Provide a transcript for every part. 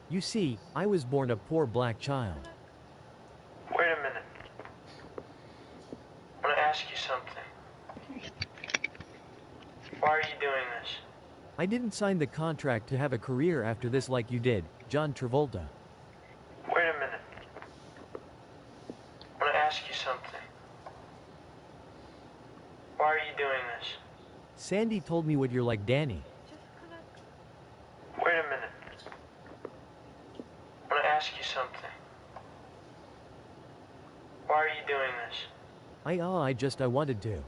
You see, I was born a poor black child. Wait a minute. I want to ask you something. Why are you doing this? I didn't sign the contract to have a career after this like you did, John Travolta. Wait a minute. I want to ask you something. Why are you doing this? Sandy told me what you're like, Danny. Wait a minute. I want to ask you something. Why are you doing this? I wanted to.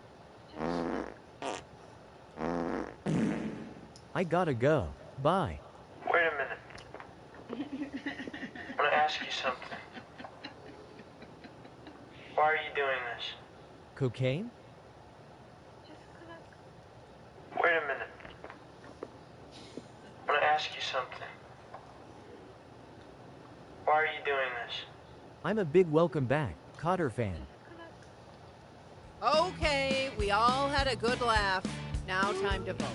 I gotta go. Bye. Wait a minute. I want to ask you something. Why are you doing this? Cocaine? Wait a minute. I want to ask you something. Why are you doing this? I'm a big welcome back, Cotter fan. Okay, we all had a good laugh. Now time to vote.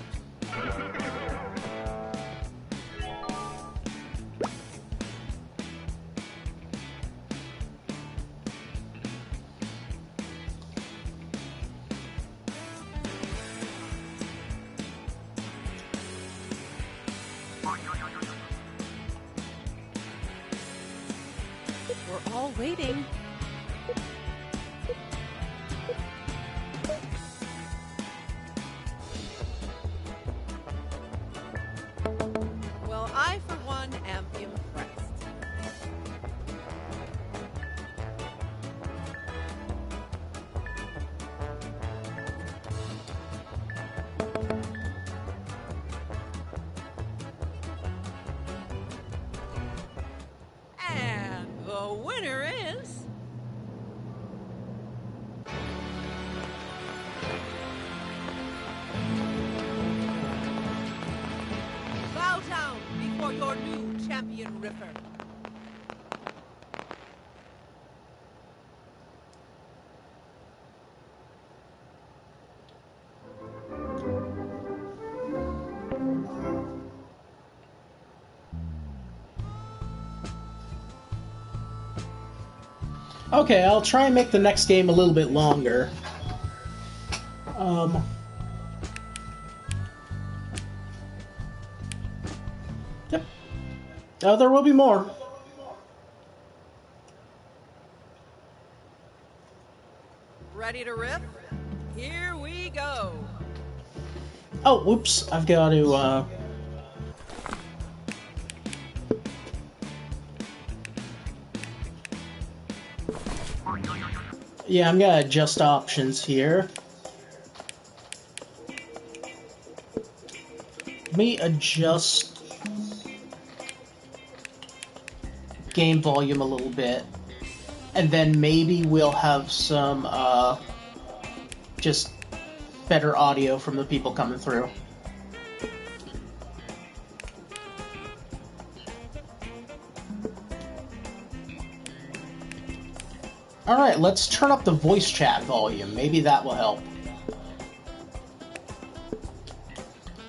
We're all waiting. Well, I, for one, am impressed. And the winner is... Bow down before your new champion, Riffer. Okay, I'll try and make the next game a little bit longer. Yep. There will be more. Ready to rip? Here we go. Oh, whoops. I've got to, Yeah, I'm gonna adjust options here. Let me adjust game volume a little bit, and then maybe we'll have some, just better audio from the people coming through. Alright, let's turn up the voice chat volume. Maybe that will help.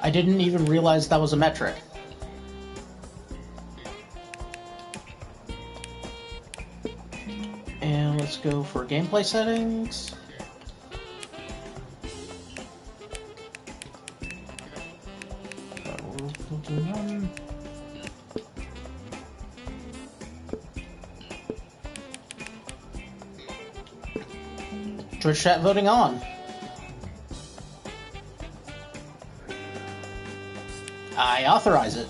I didn't even realize that was a metric. And let's go for gameplay settings. Twitch chat voting on. I authorize it.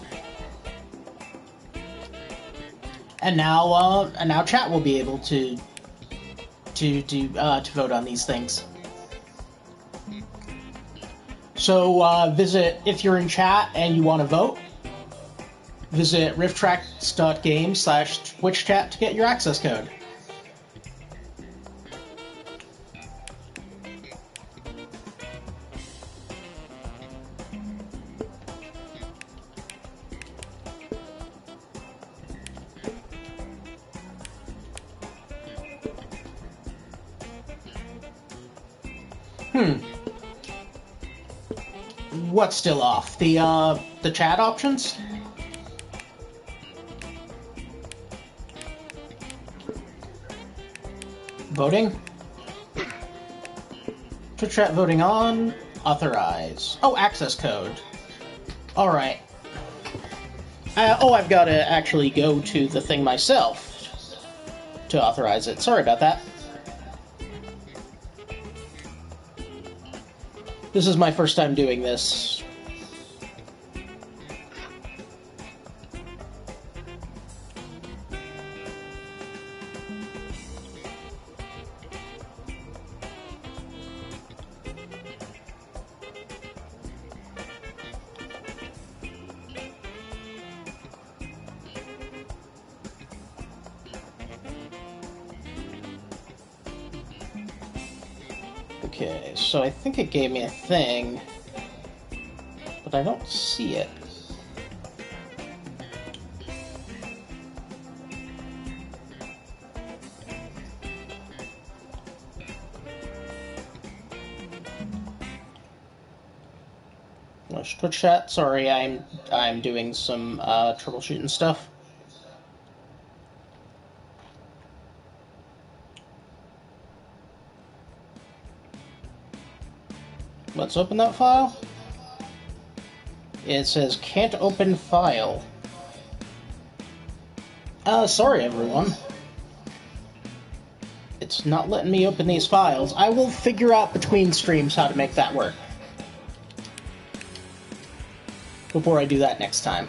And now chat will be able to vote on these things. So visit, if you're in chat and you want to vote, visit riffttrax.game/twitch chat to get your access code. What's still off? The chat options? Voting. Twitch chat voting on. Authorize. Oh, access code. Alright. I've got to actually go to the thing myself to authorize it. Sorry about that. This is my first time doing this. Okay, so I think it gave me a thing, but I don't see it. Twitch chat, sorry, I'm doing some troubleshooting stuff. Let's open that file. It says can't open file. Sorry everyone. It's not letting me open these files. I will figure out between streams how to make that work. Before I do that next time.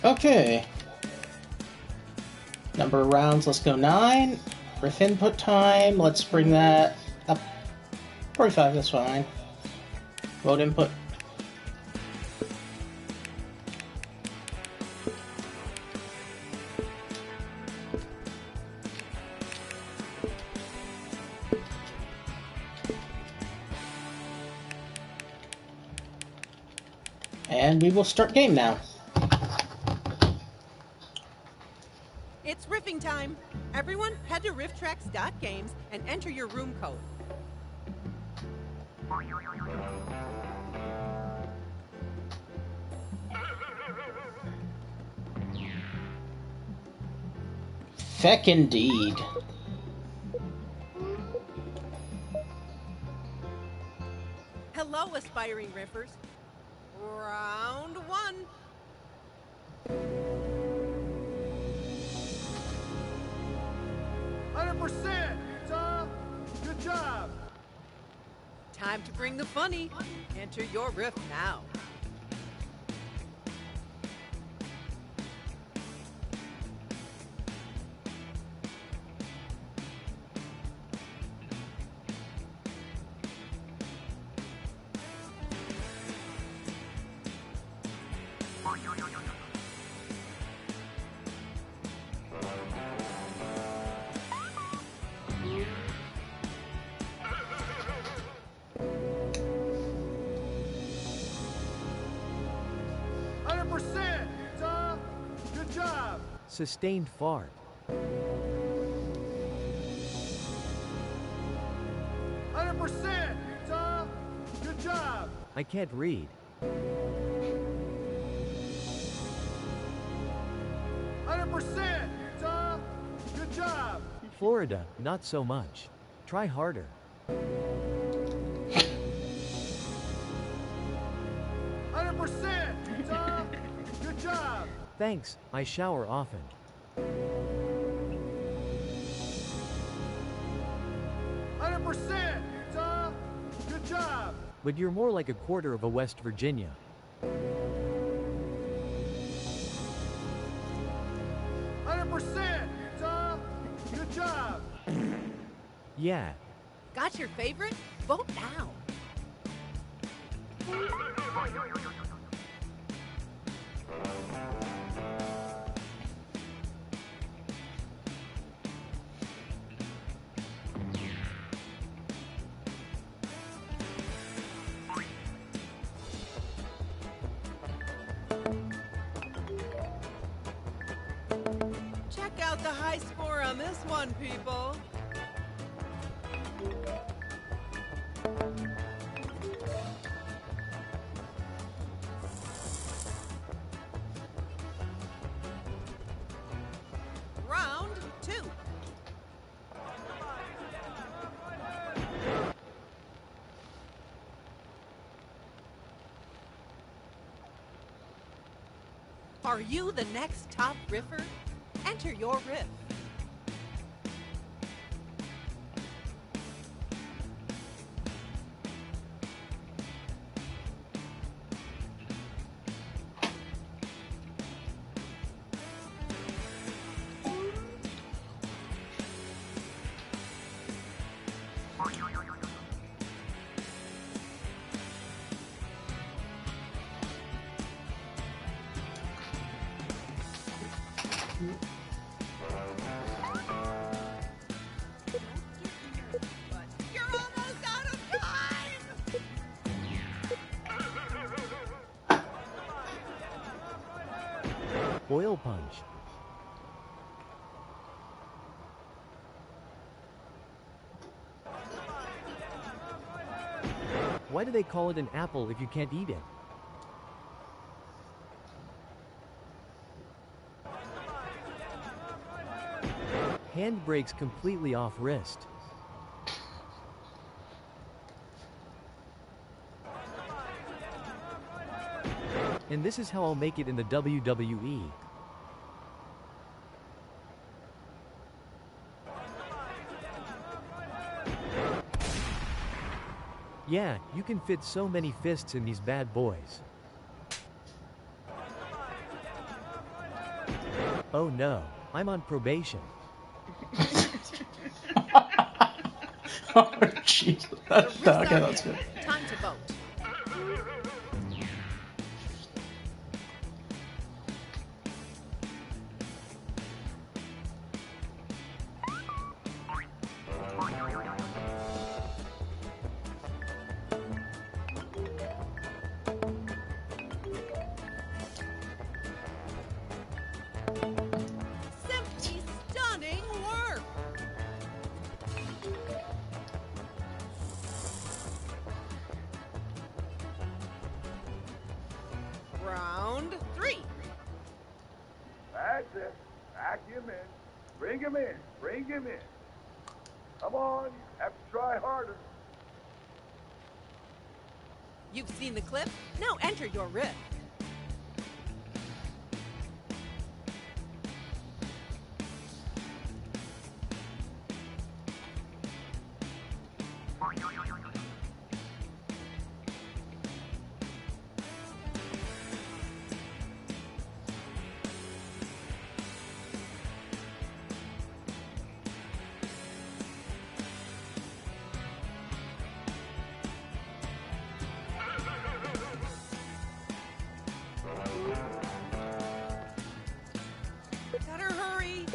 Okay. Number of rounds, let's go 9. Riff input time, let's bring that up. 45, that's fine. Vote input. And we will start game now. It's riffing time. Everyone, head to Riffttrax.games and enter your room code. Feck indeed. Hello, aspiring riffers. Round 1. 100%, Utah. Good job. Time to bring the funny. Enter your riff now. Sustained fart. 100%, Utah. Good job. I can't read. 100%, Utah. Good job. Florida, not so much. Try harder. 100%, Utah. Good job. Thanks, I shower often. 100%, Utah. Good job. But you're more like a quarter of a West Virginia. 100%, Utah. Good job. Yeah. Got your favorite? Vote now. Check out the high score on this one, people. Round 2. Are you the next top riffer? Enter your riff. You're almost out of time! Oil punch. Why do they call it an apple if you can't eat it? Hand brakes completely off wrist. And this is how I'll make it in the WWE. Yeah, you can fit so many fists in these bad boys. Oh no, I'm on probation. Oh, jeez. Okay, that's good. Time to vote. Simply stunning work! Round 3. That's it. Back him in. Bring him in. Bring him in. Come on. You have to try harder. You've seen the clip? Now enter your riff. Better hurry.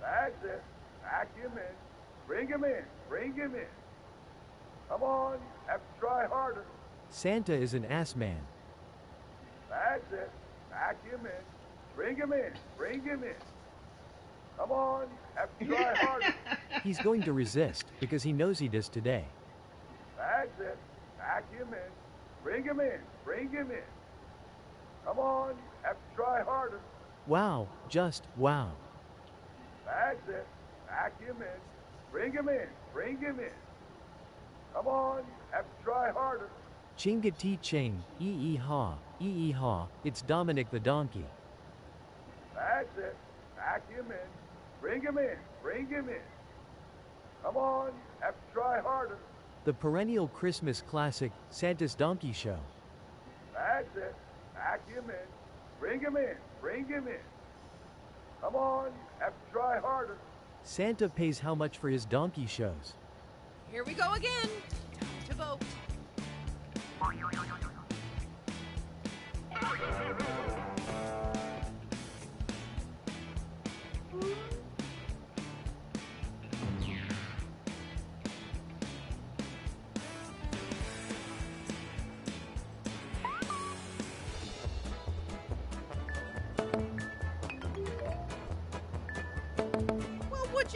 That's it. Back him in. Bring him in. Bring him in. Come on. You have to try harder. Santa is an ass man. That's it. Back him in. Bring him in. Bring him in. Come on. You have to try harder. He's going to resist, because he knows he does today. That's it. Back him in. Bring him in. Bring him in. Come on. You have to try harder. Wow, just wow. That's it. Back him in. Bring him in. Bring him in. Come on. You have to try harder. Chinga T Ching, ha, it's Dominic the donkey. That's it. Back him in. Bring him in. Bring him in. Come on. You have to try harder. The perennial Christmas classic, Santa's Donkey Show. That's it. Back him in. Bring him in. Bring him in. Come on. You have to try harder. Santa pays how much for his donkey shows? Here we go again. Time to vote.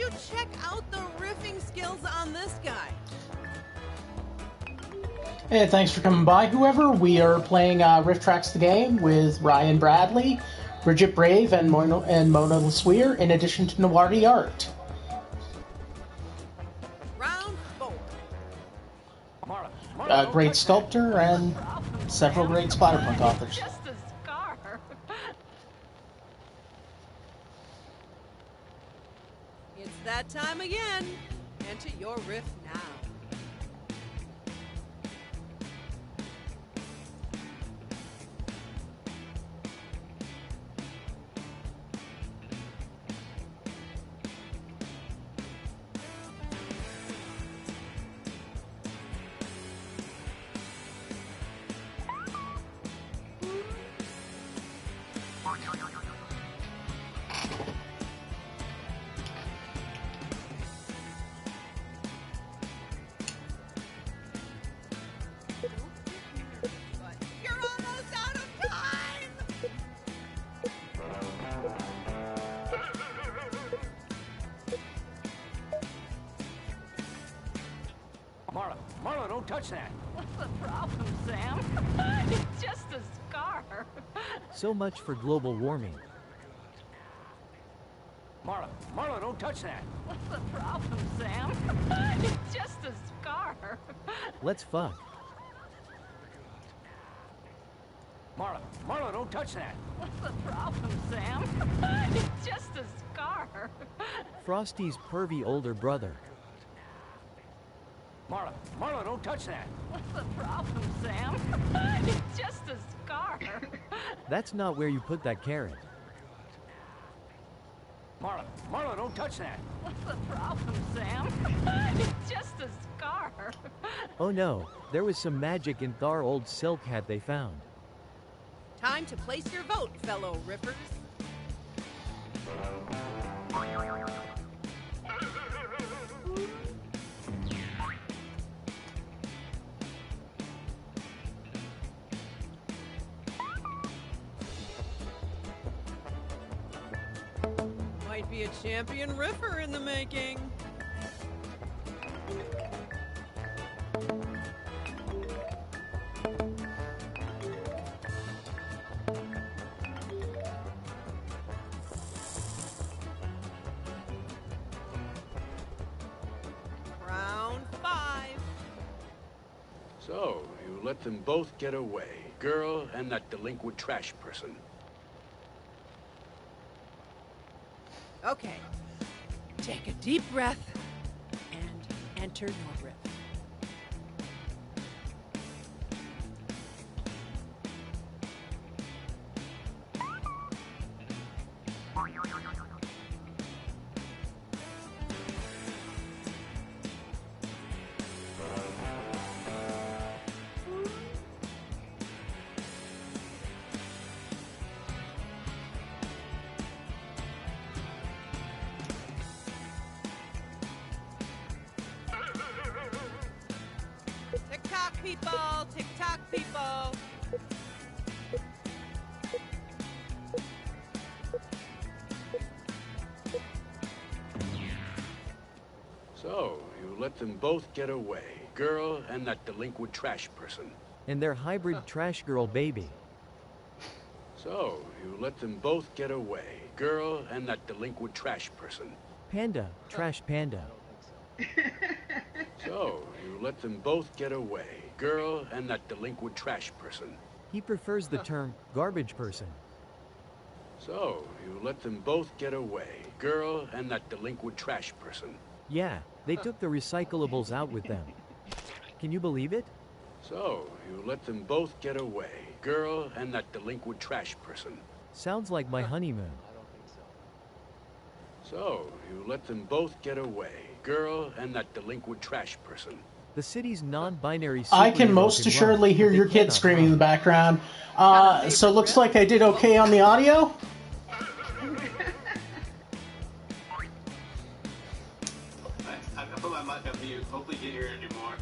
you check out the riffing skills on this guy? Hey, thanks for coming by, whoever. We are playing Riffttrax the game with Ryan Bradley, Bridget Brave, and Mona Soeur, in addition to Noadi Art. Round 4. A great sculptor and several great splatterpunk authors. Just a scar. It's that time again. Enter your riff now. You're almost out of time! Marla, don't touch that. What's the problem, Sam? It's just a scar. So much for global warming. Marla, don't touch that. What's the problem, Sam? It's just a scar. Let's fuck. Marla, don't touch that. What's the problem, Sam? It's just a scar. Frosty's pervy older brother. Marla, don't touch that. What's the problem, Sam? It's just a scar. That's not where you put that carrot. Marla, don't touch that. What's the problem, Sam? It's just a scar. Oh no, there was some magic in Thar old silk hat they found. Time to place your vote, fellow riffers. Might be a champion riffer in the making. Round 5. So, you let them both get away. Girl and that delinquent trash person. Okay. Take a deep breath and enter your riff. TikTok people, TikTok people. So, you let them both get away. Girl and that delinquent trash person. And their hybrid trash girl baby. So, you let them both get away. Girl and that delinquent trash person. Panda, trash panda. So, you let them both get away. Girl and that delinquent trash person. He prefers the term garbage person. So, you let them both get away. Girl and that delinquent trash person. Yeah, they took the recyclables out with them. Can you believe it? So, you let them both get away. Girl and that delinquent trash person. Sounds like my honeymoon. So, you let them both get away. Girl and that delinquent trash person. The city's non-binary I can superhero most can assuredly run, hear but they your kids cannot screaming in the run. background. So it looks like I did okay on the audio. I put my mic on mute. Hopefully you can hear it anymore.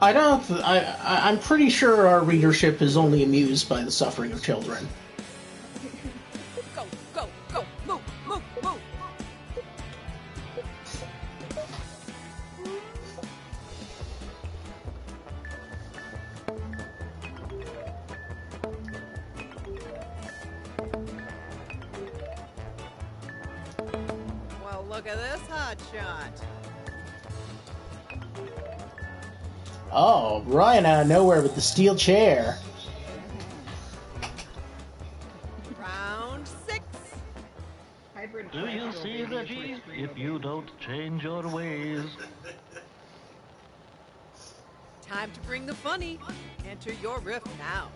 I don't. I'm pretty sure our readership is only amused by the suffering of children. Go, go, go! Move, move, move! Well, look at this hot shot. Oh, Ryan out of nowhere with the steel chair. Round 6. Do you see, Reggie? If you don't change your ways. Time to bring the funny. Enter your riff now.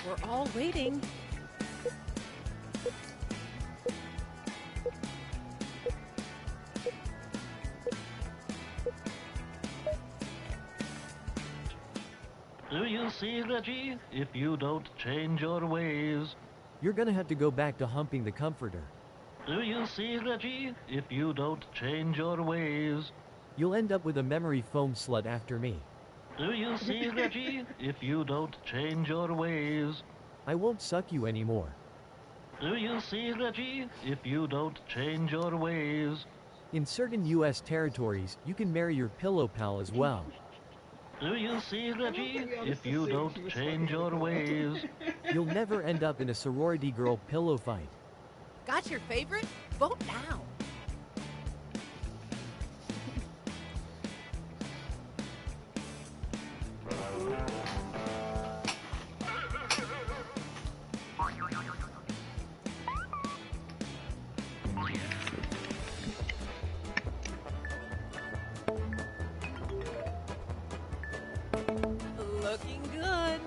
We're all waiting. Do you see, Reggie? If you don't change your ways. You're gonna have to go back to humping the comforter. Do you see, Reggie? If you don't change your ways. You'll end up with a memory foam slut after me. Do you see, Reggie? If you don't change your ways. I won't suck you anymore. Do you see, Reggie? If you don't change your ways. In certain U.S. territories, you can marry your pillow pal as well. Do you see, Reggie? If you don't change your ways. You'll never end up in a sorority girl pillow fight. Got your favorite? Vote now. Looking good.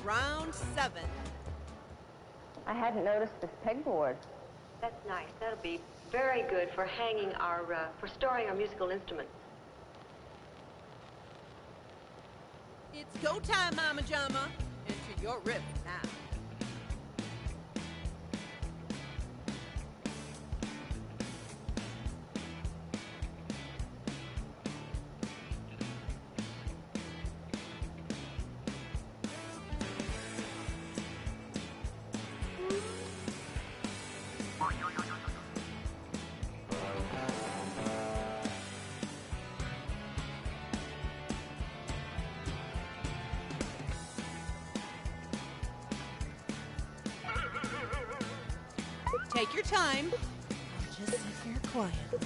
Round 7. I hadn't noticed this pegboard. That's nice. That'll be very good for hanging our, for storing our musical instruments. It's go time, Mama Jama. Enter your riff now. Take your time. I'll just sit here quietly.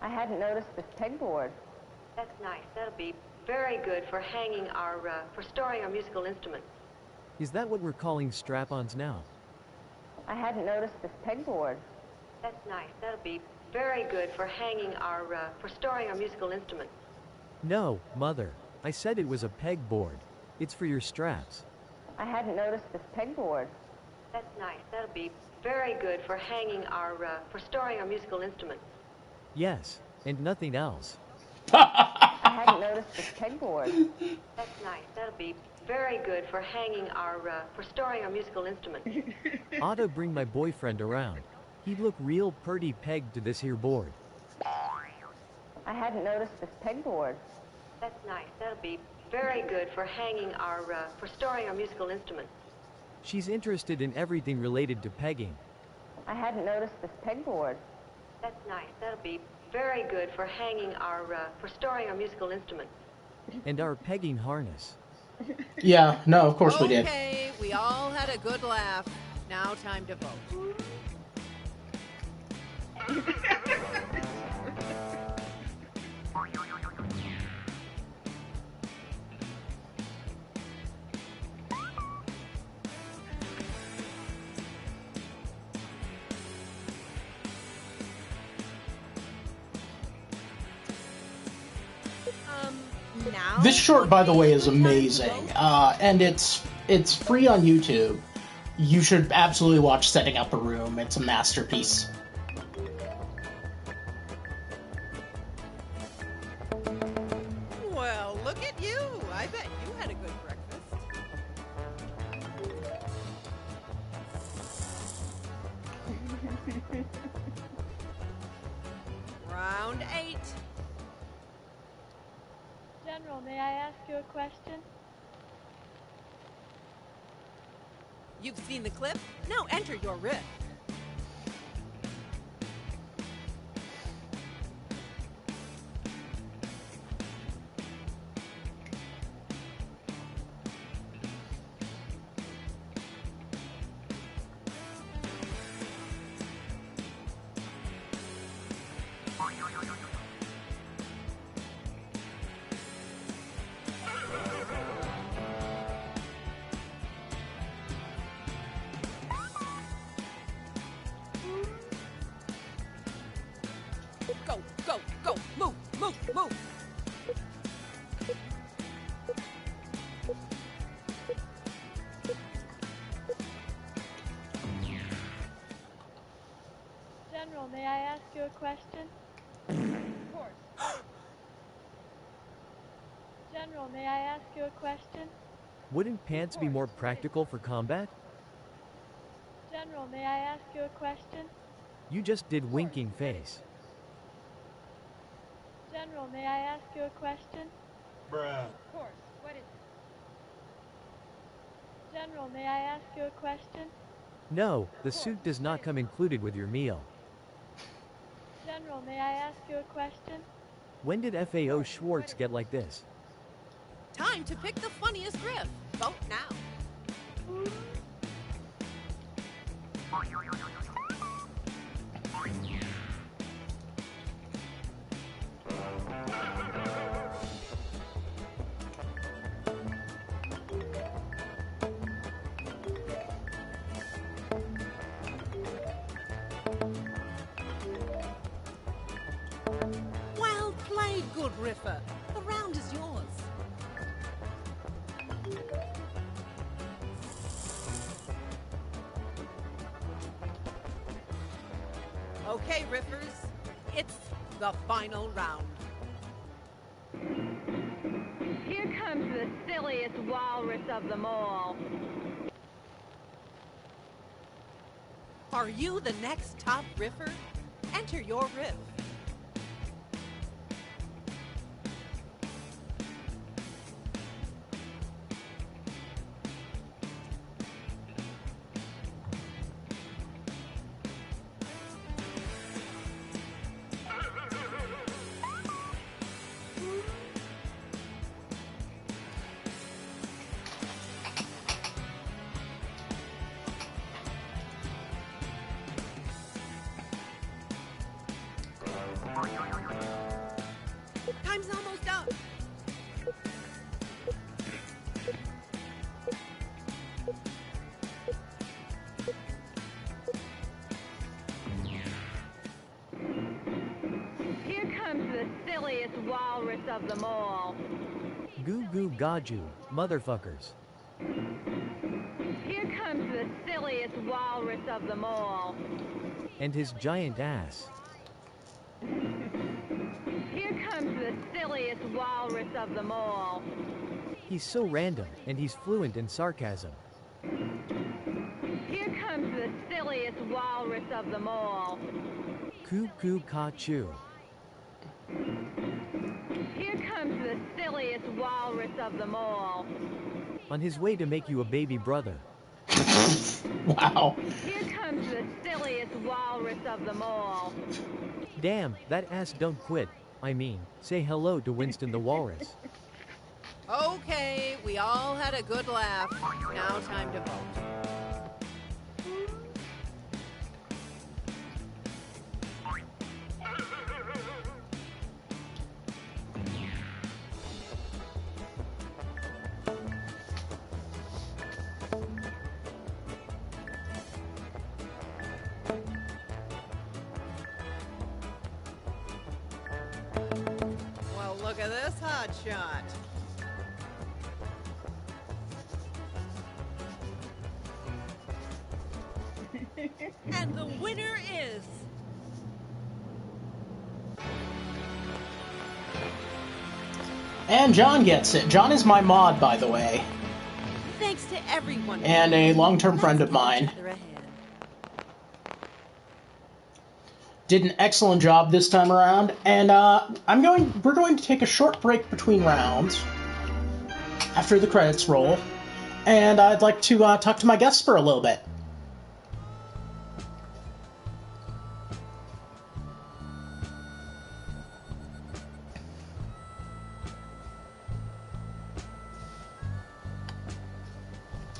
I hadn't noticed this pegboard. That's nice. That'll be very good for hanging our, for storing our musical instruments. Is that what we're calling strap-ons now? I hadn't noticed this pegboard. That's nice. That'll be very good for hanging our, for storing our musical instruments. No, Mother. I said it was a pegboard. It's for your straps. I hadn't noticed this pegboard. That's nice. That'll be very good for hanging our, for storing our musical instruments. Yes, and nothing else. I hadn't noticed this pegboard. That's nice. That'll be very good for hanging our, for storing our musical instruments. Ought to bring my boyfriend around. He'd look real purty pegged to this here board. I hadn't noticed this pegboard. That's nice. That'll be very good for hanging our, for storing our musical instruments. She's interested in everything related to pegging. I hadn't noticed this pegboard. That's nice. That'll be very good for hanging our, for storing our musical instruments. And our pegging harness. Yeah, no, of course we did. Okay, we all had a good laugh. Now time to vote. Now This short, by the way, is amazing, and it's free on YouTube. You should absolutely watch Setting Up a Room. It's a masterpiece. Well, look at you. I bet you had a good breakfast. Round 8. General, may I ask you a question? You've seen the clip? Now enter your riff. Go, go, go, move, move, move. General, may I ask you a question? Of course. General, may I ask you a question? Wouldn't pants be more practical for combat? General, may I ask you a question? You just did winking face. General, may I ask you a question? Bruh. Of course. What is it? General, may I ask you a question? No, the suit does not come included with your meal. General, may I ask you a question? When did FAO Schwartz get like this? Time to pick the funniest riff. Vote now. Well played, good riffer. The round is yours. Okay, riffers, it's the final round. Here comes the silliest walrus of them all. Are you the next top riffer? Enter your riff. Time's almost up. Here comes the silliest walrus of them all. Goo goo gaju, motherfuckers. Here comes the silliest walrus of them all. And his giant ass. Here comes the silliest walrus of them all. He's so random, and he's fluent in sarcasm. Here comes the silliest walrus of them all. Coo coo ka choo. Here comes the silliest walrus of them all. On his way to make you a baby brother. Wow. Here comes the silliest walrus of them all. Damn, that ass don't quit. I mean, say hello to Winston the Walrus. Okay, we all had a good laugh. Now time to vote. shot. And the winner is... And John gets it. John is my mod, by the way. Thanks to everyone. And a long-term friend of mine. Did an excellent job this time around. And we're going to take a short break between rounds after the credits roll. And I'd like to talk to my guests for a little bit.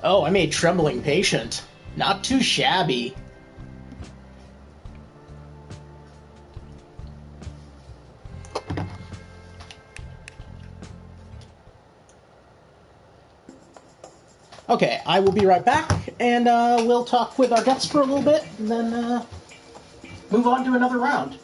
Oh, I made Trembling patient. Not too shabby. Okay, I will be right back, and we'll talk with our guests for a little bit, and then move on to another round.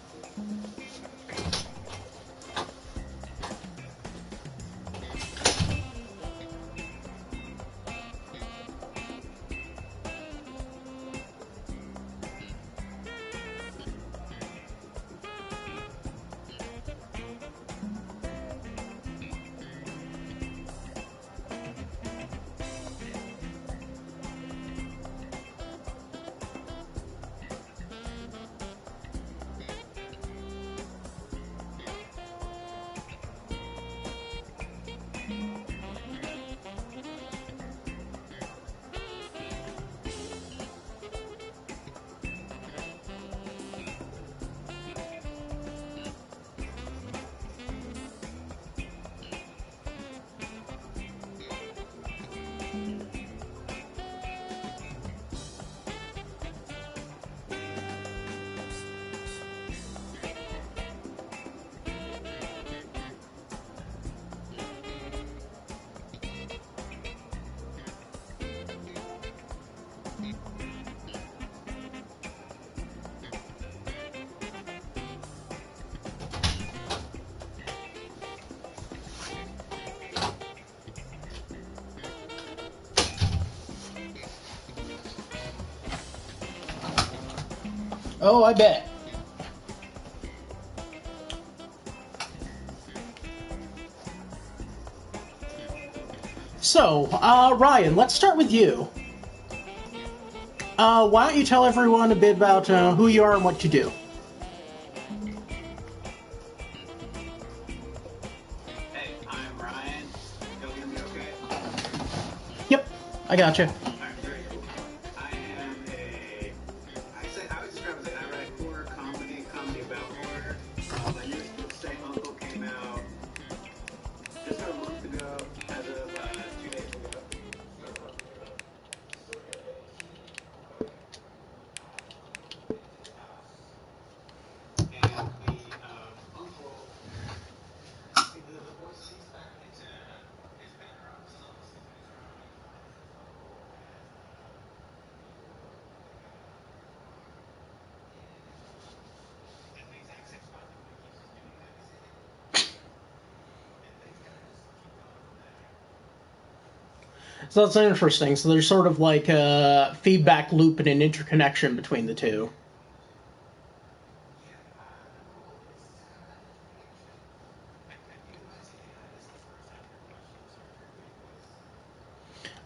Oh, I bet. So, Ryan, let's start with you. Why don't you tell everyone a bit about who you are and what you do? Hey, I'm Ryan. You'll hear me okay? Yep, I gotcha. So that's interesting. So there's sort of like a feedback loop and an interconnection between the two.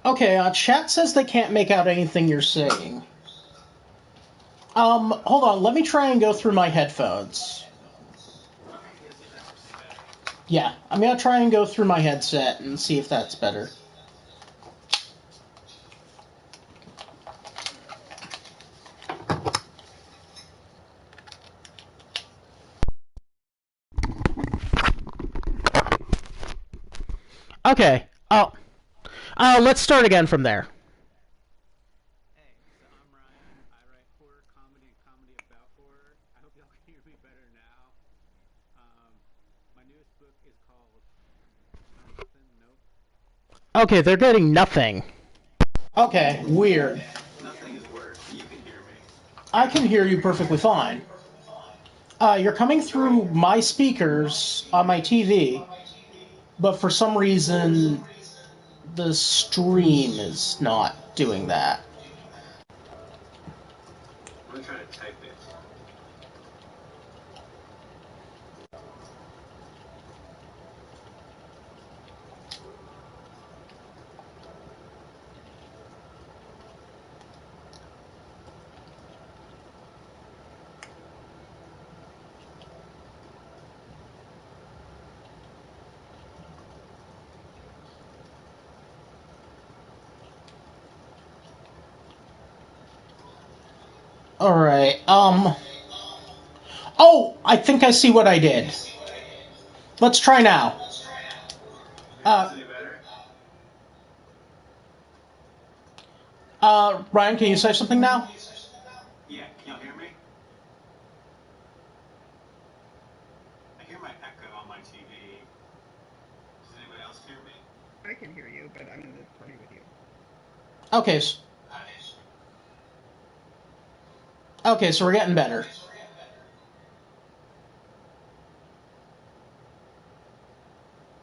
Okay, chat says they can't make out anything you're saying. Hold on, let me try and go through my headphones. Yeah, I'm gonna try and go through my headset and see if that's better. Okay. Let's start again from there. Hey, so I'm Ryan. I write horror comedy and comedy about horror. I hope y'all can hear me better now. My newest book is called Nope. Okay, they're getting nothing. Okay, weird. Nothing is worse. You can hear me. I can hear you perfectly fine. You're coming through my speakers on my TV. but for some reason the stream is not doing that. I'm gonna try to type it. Alright, oh, I think I see what I did. Let's try now. Ryan, can you say something now? Yeah, can y'all hear me? I hear my echo on my TV. Does anybody else hear me? I can hear you, but I'm in the party with you. Okay. Okay, so we're getting better.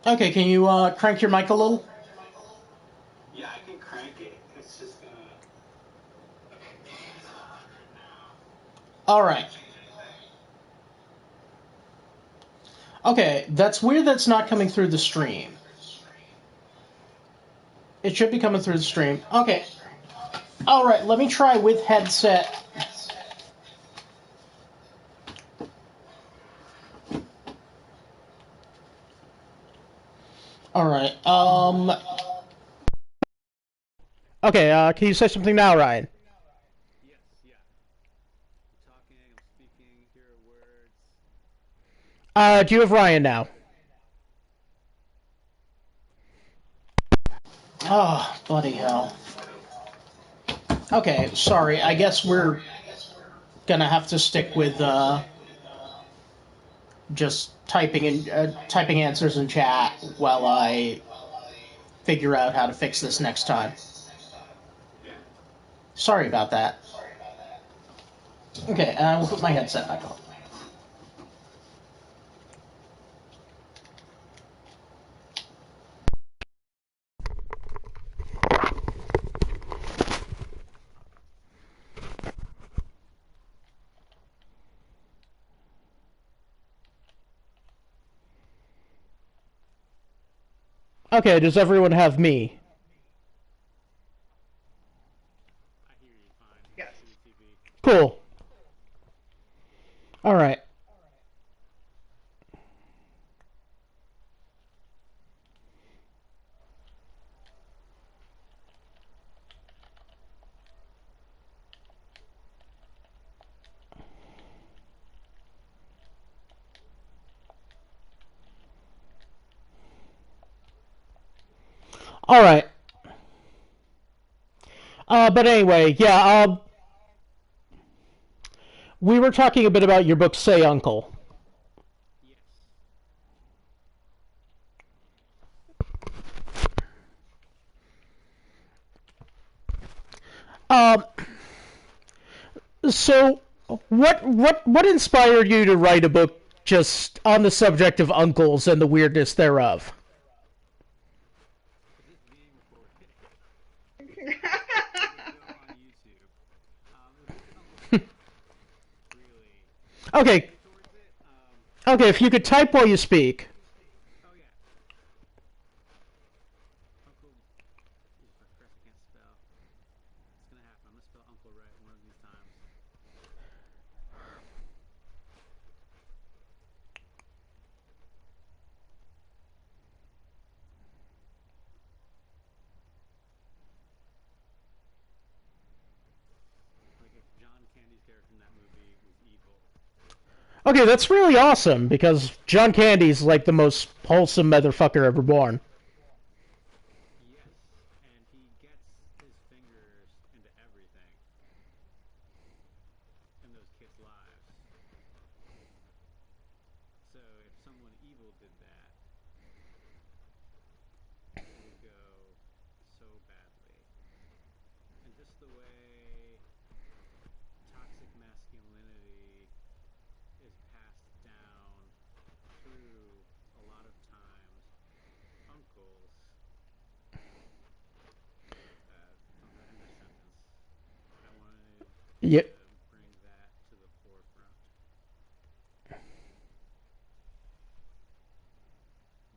Okay, can you crank your mic a little? Yeah, I can crank it. It's just gonna. Alright. Okay, that's weird that's not coming through the stream. It should be coming through the stream. Okay. Alright, let me try with headset. Alright, okay, can you say something now, Ryan? Yes, yeah. I'm talking, I'm speaking, here are words. Do you have Ryan now? Oh, bloody hell. Okay, sorry, I guess we're gonna have to stick with, just typing answers in chat while I figure out how to fix this next time. Sorry about that. Okay, we'll put my headset back on. Okay, does everyone have me? I hear you fine. Yes. Cool. Alright. Alright. But anyway, yeah, we were talking a bit about your book, Say Uncle. Yes. So, what inspired you to write a book just on the subject of uncles and the weirdness thereof? Is this being recorded? On YouTube. Really. Okay. Okay, if you could type while you speak. Oh yeah. Uncle. If I press, I can't spell. It's gonna happen. I'm gonna spell uncle right one of these times. Like if John Candy's character in that movie was evil. Okay, that's really awesome, because John Candy's like the most wholesome motherfucker ever born. Yes, and he gets his fingers into everything in those kids' lives. So if someone evil did that, it would go so badly. And just the way toxic masculinity is passed down through a lot of times roles from the end of sentence. I wanted Yep. to bring that to the forefront.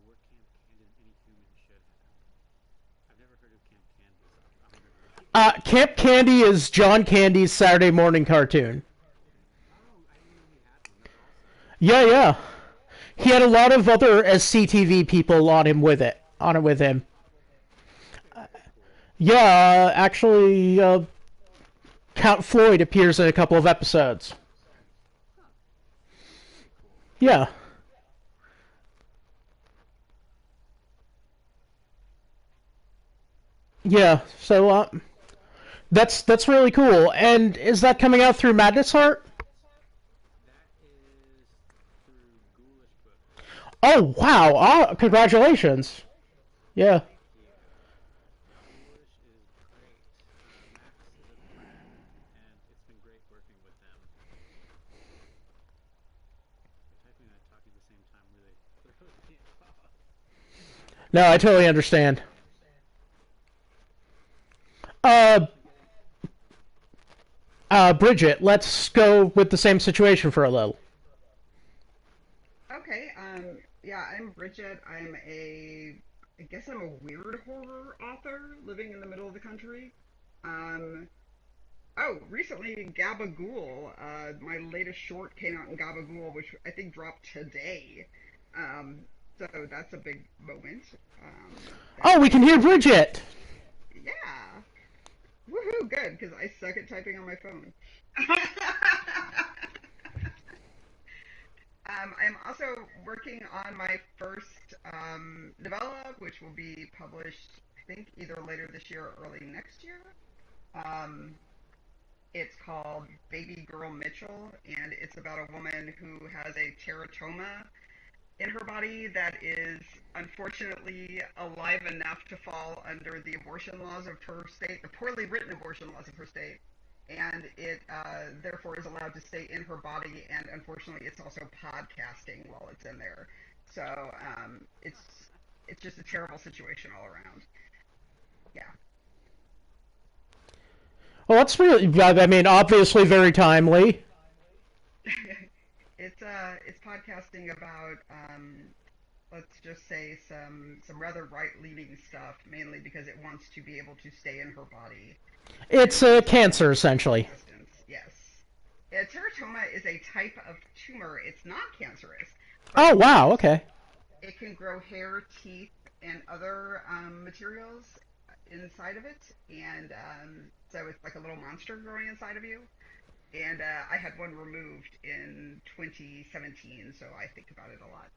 More Camp Candy than any human should have. I've never heard of Camp Candy, so I'm gonna read. Camp Candy is John Candy's Saturday morning cartoon. Oh, I didn't know he had one. That's awesome. Yeah, yeah. He had a lot of other SCTV people on him with it. On it with him. Yeah, actually, Count Floyd appears in a couple of episodes. Yeah. Yeah, so, that's really cool. And is that coming out through Madness Heart? That is through Ghoulish Books. Oh, wow. Oh, congratulations. Yeah. Ghoulish is great. Max is a friend, and it's been great working with them. Typing and talking at the same time really throws me off. No, I totally understand. Bridget, let's go with the same situation for a little. Okay, yeah, I'm Bridget. I guess I'm a weird horror author living in the middle of the country. Recently Gabagool, my latest short came out in Gabagool, which I think dropped today. So that's a big moment. Oh, we can hear Bridget! Yeah! Woohoo, good, because I suck at typing on my phone. I'm also working on my first novella, which will be published, I think, either later this year or early next year. It's called Baby Girl Mitchell, and it's about a woman who has a teratoma in her body that is unfortunately alive enough to fall under the abortion laws of her state, the poorly written abortion laws of her state, and it therefore is allowed to stay in her body, and unfortunately it's also podcasting while it's in there. So it's just a terrible situation all around. Yeah. Well, that's really, I mean, obviously very timely. It's podcasting about let's just say some rather right-leaning stuff, mainly because it wants to be able to stay in her body. It's cancer, essentially. Yes. Teratoma is a type of tumor. It's not cancerous. Oh, wow, okay. It can grow hair, teeth, and other materials inside of it, and so it's like a little monster growing inside of you. And I had one removed in 2017, so I think about it a lot.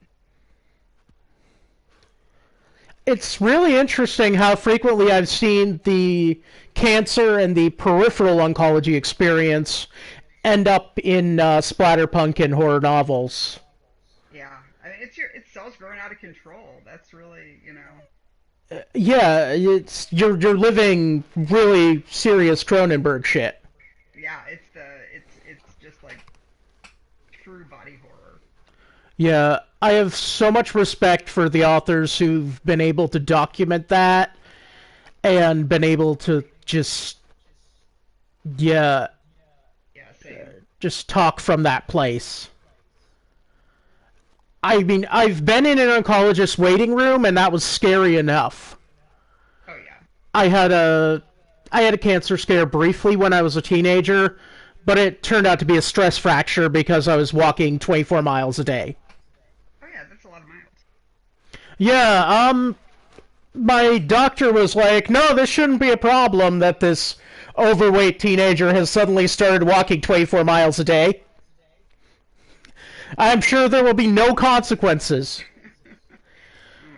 It's really interesting how frequently I've seen the cancer and the peripheral oncology experience end up in splatterpunk and horror novels. Yeah, I mean, it's cells growing out of control. That's really, Yeah, it's you're living really serious Cronenberg shit. Yeah, it's just like true body horror. Yeah, I have so much respect for the authors who've been able to document that and been able to just just talk from that place. I mean, I've been in an oncologist's waiting room, and that was scary enough. Oh yeah. I had a cancer scare briefly when I was a teenager, but it turned out to be a stress fracture because I was walking 24 miles a day. Oh yeah, that's a lot of miles. Yeah, my doctor was like, no, this shouldn't be a problem that this overweight teenager has suddenly started walking 24 miles a day. I'm sure there will be no consequences.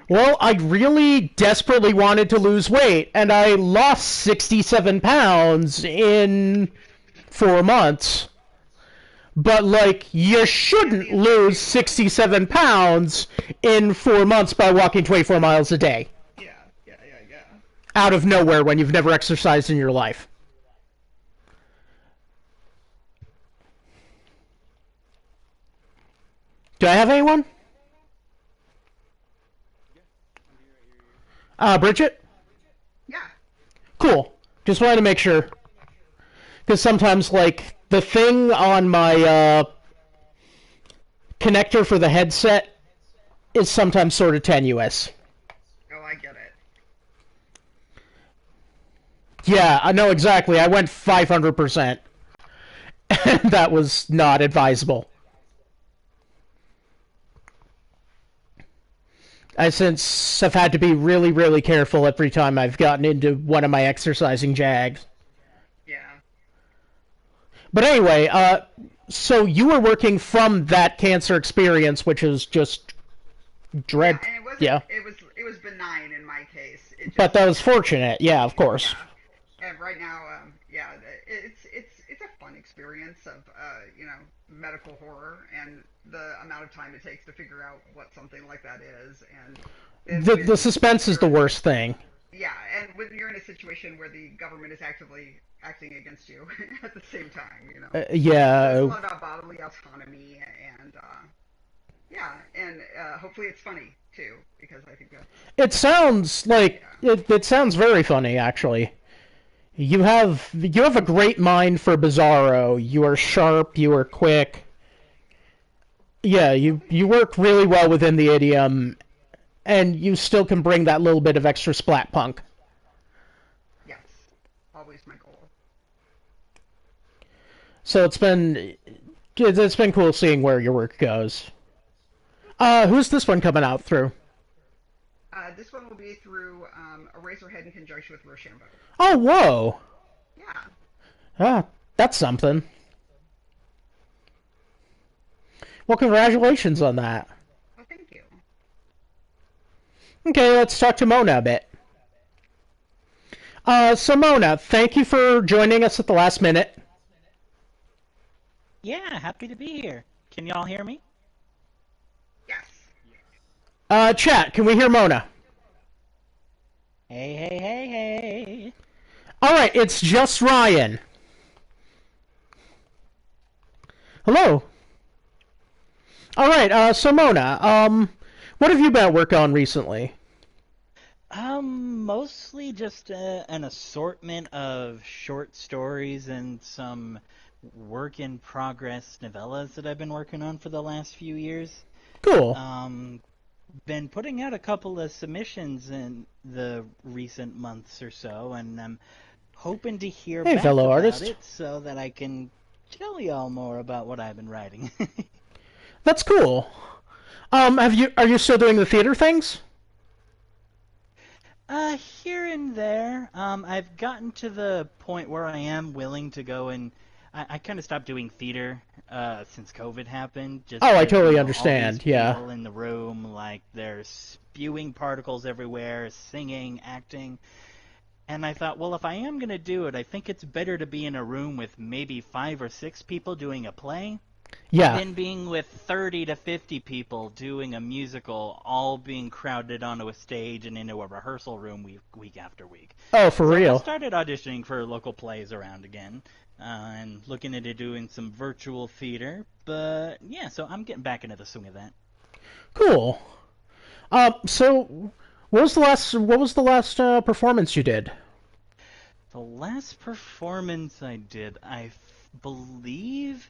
Well, I really desperately wanted to lose weight, and I lost 67 pounds in 4 months. But, like, you shouldn't lose 67 pounds in 4 months by walking 24 miles a day. Yeah. Out of nowhere when you've never exercised in your life. Do I have anyone? Bridget? Yeah. Cool. Just wanted to make sure. Because sometimes, like, the thing on my connector for the headset is sometimes sort of tenuous. Oh, I get it. Yeah, I know exactly. I went 500%. And that was not advisable. I since have had to be really, really careful every time I've gotten into one of my exercising jags. Yeah. But anyway, so you were working from that cancer experience, which is just dread. Yeah, and it wasn't, yeah. It was benign in my case. It just, But that was fortunate. Yeah, of course. Yeah. And right now, yeah, it's a fun experience of medical horror and the amount of time it takes to figure out what something like that is, and the suspense is the worst thing. Yeah, and when you're in a situation where the government is actively acting against you at the same time, yeah. It's about bodily autonomy, and and hopefully it's funny too, because I think it sounds like it sounds very funny, actually. You have a great mind for bizarro. You are sharp. You are quick. Yeah, you work really well within the idiom, and you still can bring that little bit of extra splat punk. Yes, always my goal. So it's been cool seeing where your work goes. Who's this one coming out through? This one will be through Eraserhead in conjunction with Rochambeau. Oh, whoa! Yeah. Ah, that's something. Well, congratulations on that. Well, thank you. Okay, let's talk to Mona a bit. So Mona, thank you for joining us at the last minute. Yeah, happy to be here. Can y'all hear me? Yes. Chat, can we hear Mona? Hey, hey, hey, hey. Alright, it's just Ryan. Hello. Alright, so Mona, what have you been at work on recently? Mostly just an assortment of short stories and some work-in-progress novellas that I've been working on for the last few years. Cool. Been putting out a couple of submissions in the recent months or so, and I'm hoping to hear back fellow about artist. it so that I can tell y'all more about what I've been writing. That's cool. Are you still doing the theater things? Here and there. I've gotten to the point where I am willing to go and I kind of stopped doing theater since COVID happened. Just I totally all these understand. Yeah. people in the room, like they're spewing particles everywhere, singing, acting. And I thought, well, if I am going to do it, I think it's better to be in a room with maybe 5 or 6 people doing a play. Yeah. Than being with 30 to 50 people doing a musical, all being crowded onto a stage and into a rehearsal room week after week. Oh, for real? I started auditioning for local plays around again, and looking into doing some virtual theater. But yeah, so I'm getting back into the swing of that. Cool. So what was the last performance you did? The last performance I did, I believe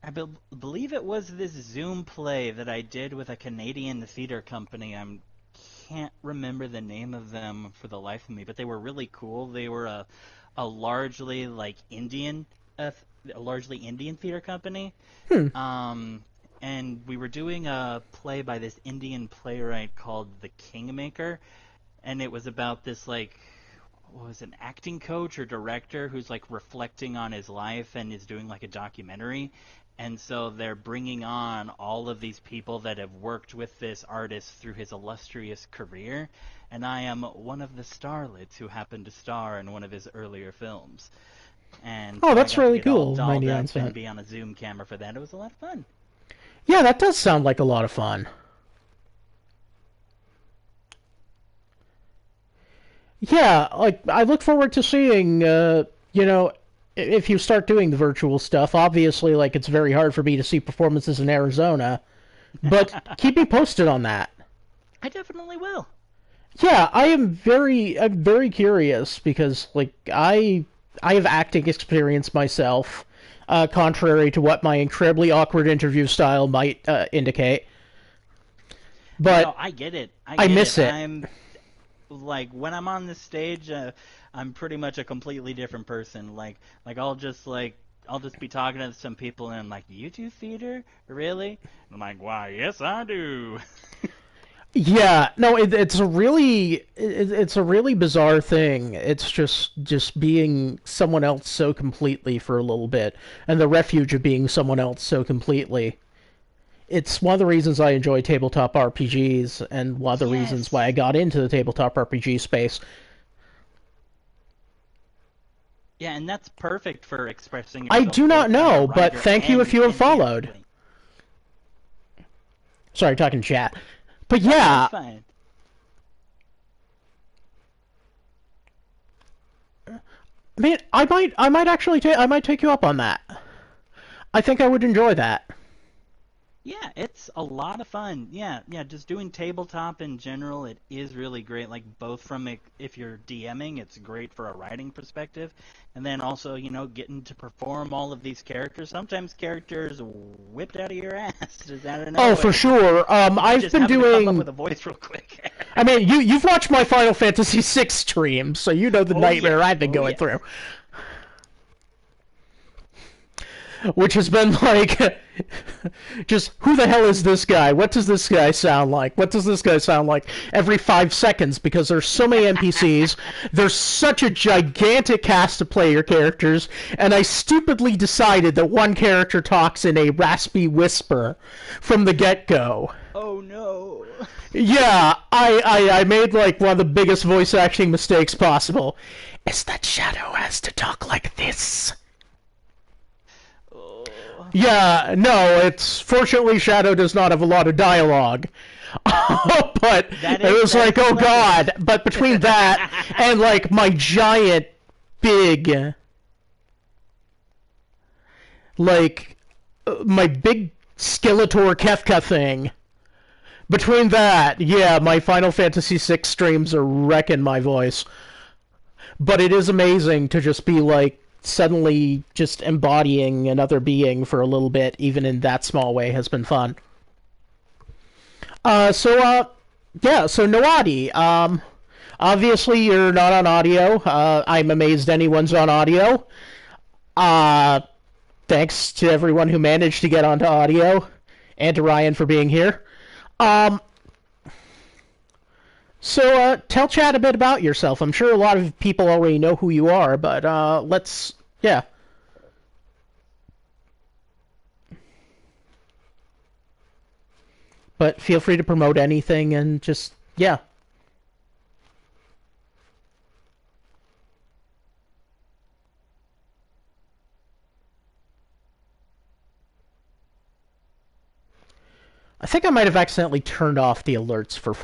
it was this Zoom play that I did with a Canadian theater company. I can't remember the name of them for the life of me, but they were really cool. They were a largely Indian theater company. And we were doing a play by this Indian playwright called The Kingmaker, and it was about this an acting coach or director who's reflecting on his life and is doing a documentary. And so they're bringing on all of these people that have worked with this artist through his illustrious career, and I am one of the starlets who happened to star in one of his earlier films. And oh, so that's really cool. Dolled up and be on a Zoom camera for that. It was a lot of fun. Yeah, that does sound like a lot of fun. Yeah, I look forward to seeing, if you start doing the virtual stuff. Obviously, it's very hard for me to see performances in Arizona, but keep me posted on that. I definitely will. Yeah, I'm very curious because like I have acting experience myself, contrary to what my incredibly awkward interview style might indicate. But No, I get it. I miss it. I'm like when I'm on the stage, I'm pretty much a completely different person. I'll just be talking to some people and I'm like, "You do theater? Really?" And I'm like, "Why, yes, I do." Yeah, no, it's a really bizarre thing. It's just being someone else so completely for a little bit, and the refuge of being someone else so completely. It's one of the reasons I enjoy tabletop RPGs, and one of the reasons why I got into the tabletop RPG space. Yeah, and that's perfect for expressing I yourself. do not know, but thank you if you have followed. Sorry, talking chat. But yeah, that's fine. I mean, I might actually I might take you up on that. I think I would enjoy that. Yeah, it's a lot of fun. Yeah, just doing tabletop in general, it is really great. Like both from if you're DMing, it's great for a writing perspective, and then also getting to perform all of these characters. Sometimes characters whipped out of your ass just out of nowhere. Oh, for sure. I've been doing. To come up with a voice real quick. I mean, you've watched my Final Fantasy VI stream, so you know the nightmare I've been going through. Which has been like, just, who the hell is this guy? What does this guy sound like? What does this guy sound like? Every 5 seconds, because there's so many NPCs, there's such a gigantic cast of player characters, and I stupidly decided that one character talks in a raspy whisper from the get-go. Oh no. Yeah, I made like one of the biggest voice acting mistakes possible. Is that Shadow has to talk like this? Yeah, no, it's fortunately Shadow does not have a lot of dialogue. But it was like, oh god. But between that and like my giant big like my big Skeletor Kefka thing. Between that, yeah, my Final Fantasy VI streams are wrecking my voice. But it is amazing to just be like suddenly just embodying another being for a little bit, even in that small way, has been fun. So Noadi, obviously you're not on audio. I'm amazed anyone's on audio. Thanks to everyone who managed to get onto audio, and to Ryan for being here. So, tell chat a bit about yourself. I'm sure a lot of people already know who you are, but, yeah. But feel free to promote anything and just, yeah. I think I might have accidentally turned off the alerts for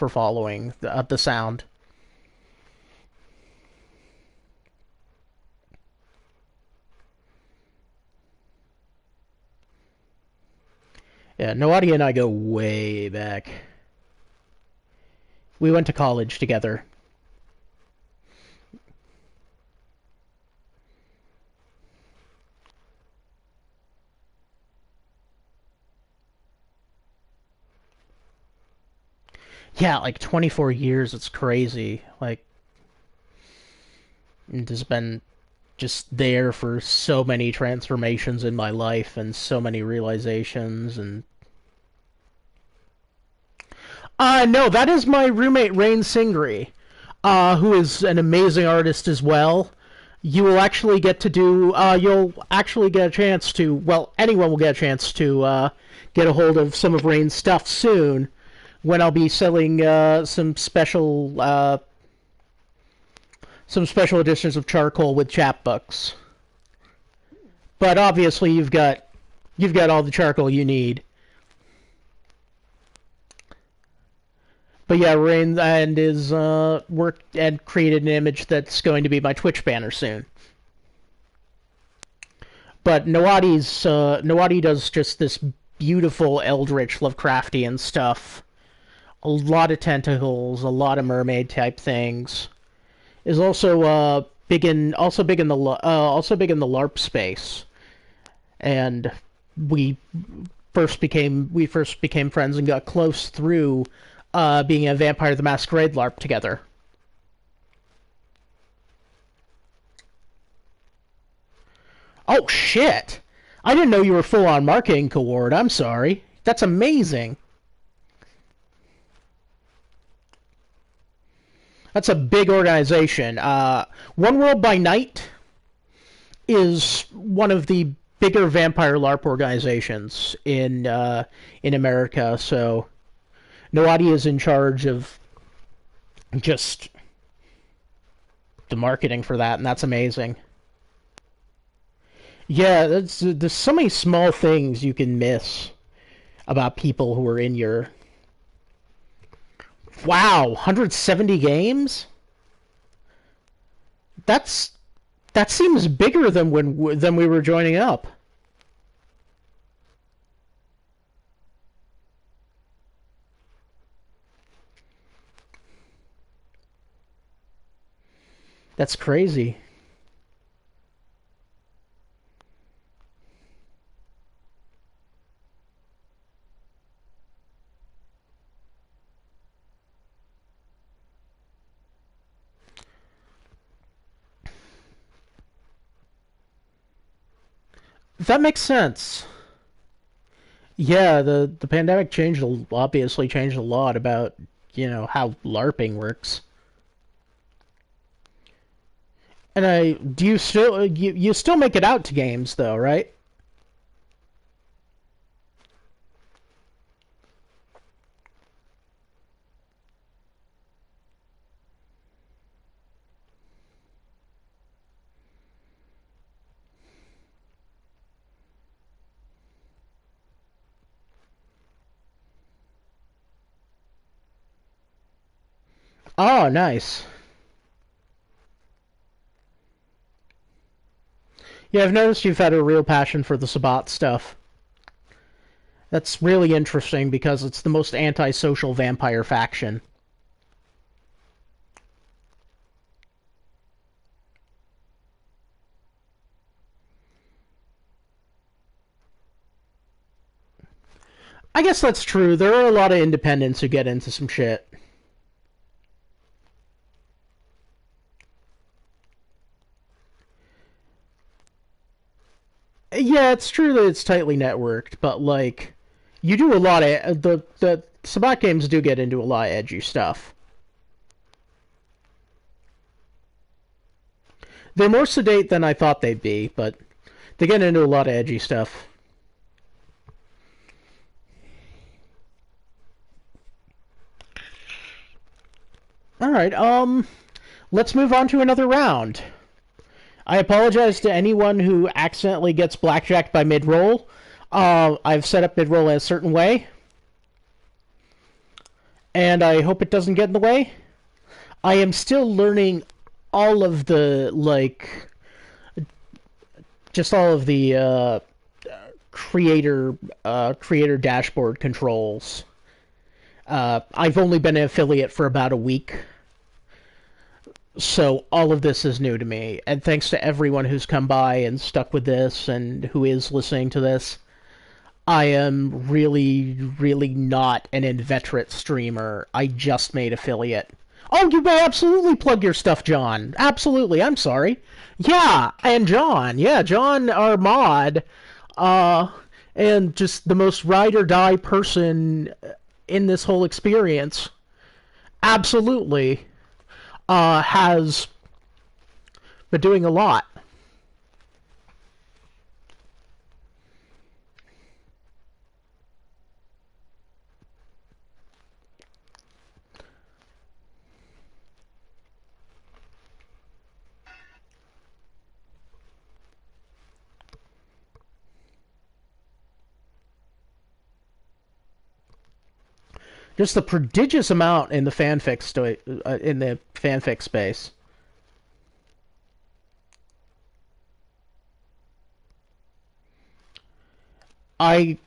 following the sound. Yeah, Noadi and I go way back. We went to college together. Yeah, like 24 years, it's crazy. Like, it has been just there for so many transformations in my life and so many realizations and... no, that is my roommate, Rain Singri, who is an amazing artist as well. You will actually get to do, you'll actually get a chance to, well, anyone will get a chance to, get a hold of some of Rain's stuff soon, when I'll be selling some special editions of Charcoal with chapbooks. But obviously you've got all the charcoal you need. But yeah, Rain and his worked and created an image that's going to be my Twitch banner soon. But Noadi does just this beautiful Eldritch Lovecraftian stuff a lot of tentacles, a lot of mermaid type things. Is also big in the LARP space, and we first became friends and got close through being a Vampire the Masquerade LARP together. Oh shit! I didn't know you were full on marketing cohort. I'm sorry. That's amazing. That's a big organization. One World by Night is one of the bigger vampire LARP organizations in America. So Noadi is in charge of just the marketing for that, and that's amazing. Yeah, there's so many small things you can miss about people who are in your... Wow, 170 games? That seems bigger than when we were joining up. That's crazy. That makes sense. Yeah, the pandemic obviously changed a lot about, how LARPing works. And do you still you still make it out to games though, right? Oh, nice. Yeah, I've noticed you've had a real passion for the Sabbat stuff. That's really interesting because it's the most antisocial vampire faction. I guess that's true. There are a lot of independents who get into some shit. Yeah, it's true that it's tightly networked, but like, you do a lot of the Sabbat games do get into a lot of edgy stuff. They're more sedate than I thought they'd be, but they get into a lot of edgy stuff. Alright, let's move on to another round. I apologize to anyone who accidentally gets blackjacked by mid-roll. I've set up mid-roll in a certain way. And I hope it doesn't get in the way. I am still learning all of the, just all of the, creator dashboard controls. I've only been an affiliate for about a week. So all of this is new to me, and thanks to everyone who's come by and stuck with this and who is listening to this. I am really, really not an inveterate streamer. I just made affiliate. Oh, you may absolutely plug your stuff, John. Absolutely, I'm sorry. Yeah, and John. Yeah, John, our mod, and just the most ride-or-die person in this whole experience. Absolutely. Has been doing a lot. Just the prodigious amount in the fanfic space. I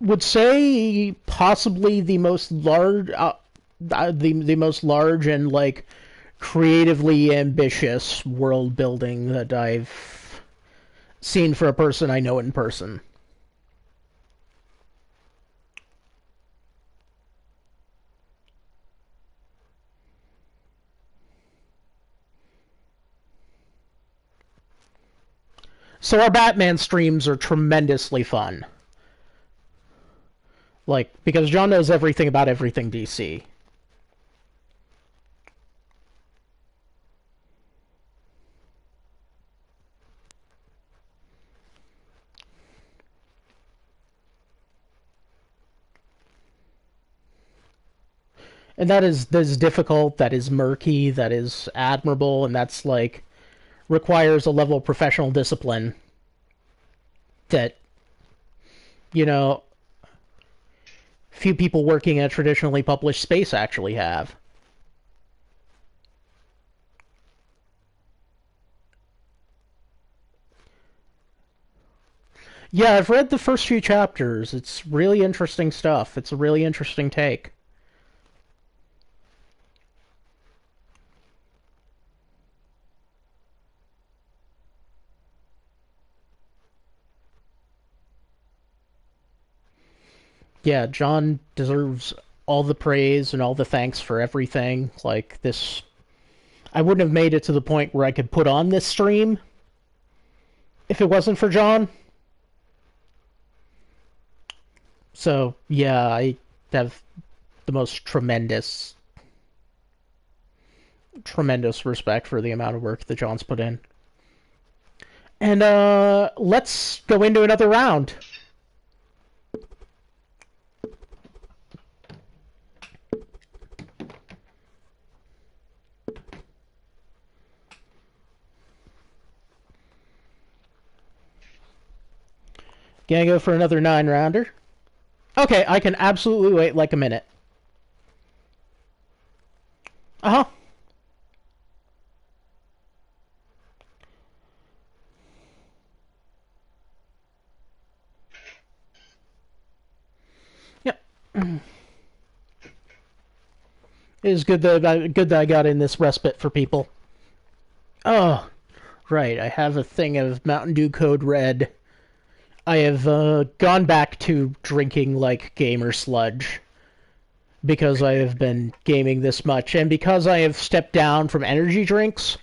would say possibly the most large, the most large and like creatively ambitious world building that I've seen for a person I know in person. So our Batman streams are tremendously fun. Like, because John knows everything about everything DC. And that is difficult, that is murky, that is admirable, and that's like requires a level of professional discipline that, you know, few people working in a traditionally published space actually have. Yeah, I've read the first few chapters. It's really interesting stuff. It's a really interesting take. Yeah, John deserves all the praise and all the thanks for everything. Like, this... I wouldn't have made it to the point where I could put on this stream if it wasn't for John. So, yeah, I have the most tremendous respect for the amount of work that John's put in. And, let's go into another round. Gonna go for another 9-rounder. Okay, I can absolutely wait like a minute. Uh-huh. Yep. It is good that I got in this respite for people. Oh, right. I have a thing of Mountain Dew Code Red. I have gone back to drinking like gamer sludge because I have been gaming this much, and because I have stepped down from energy drinks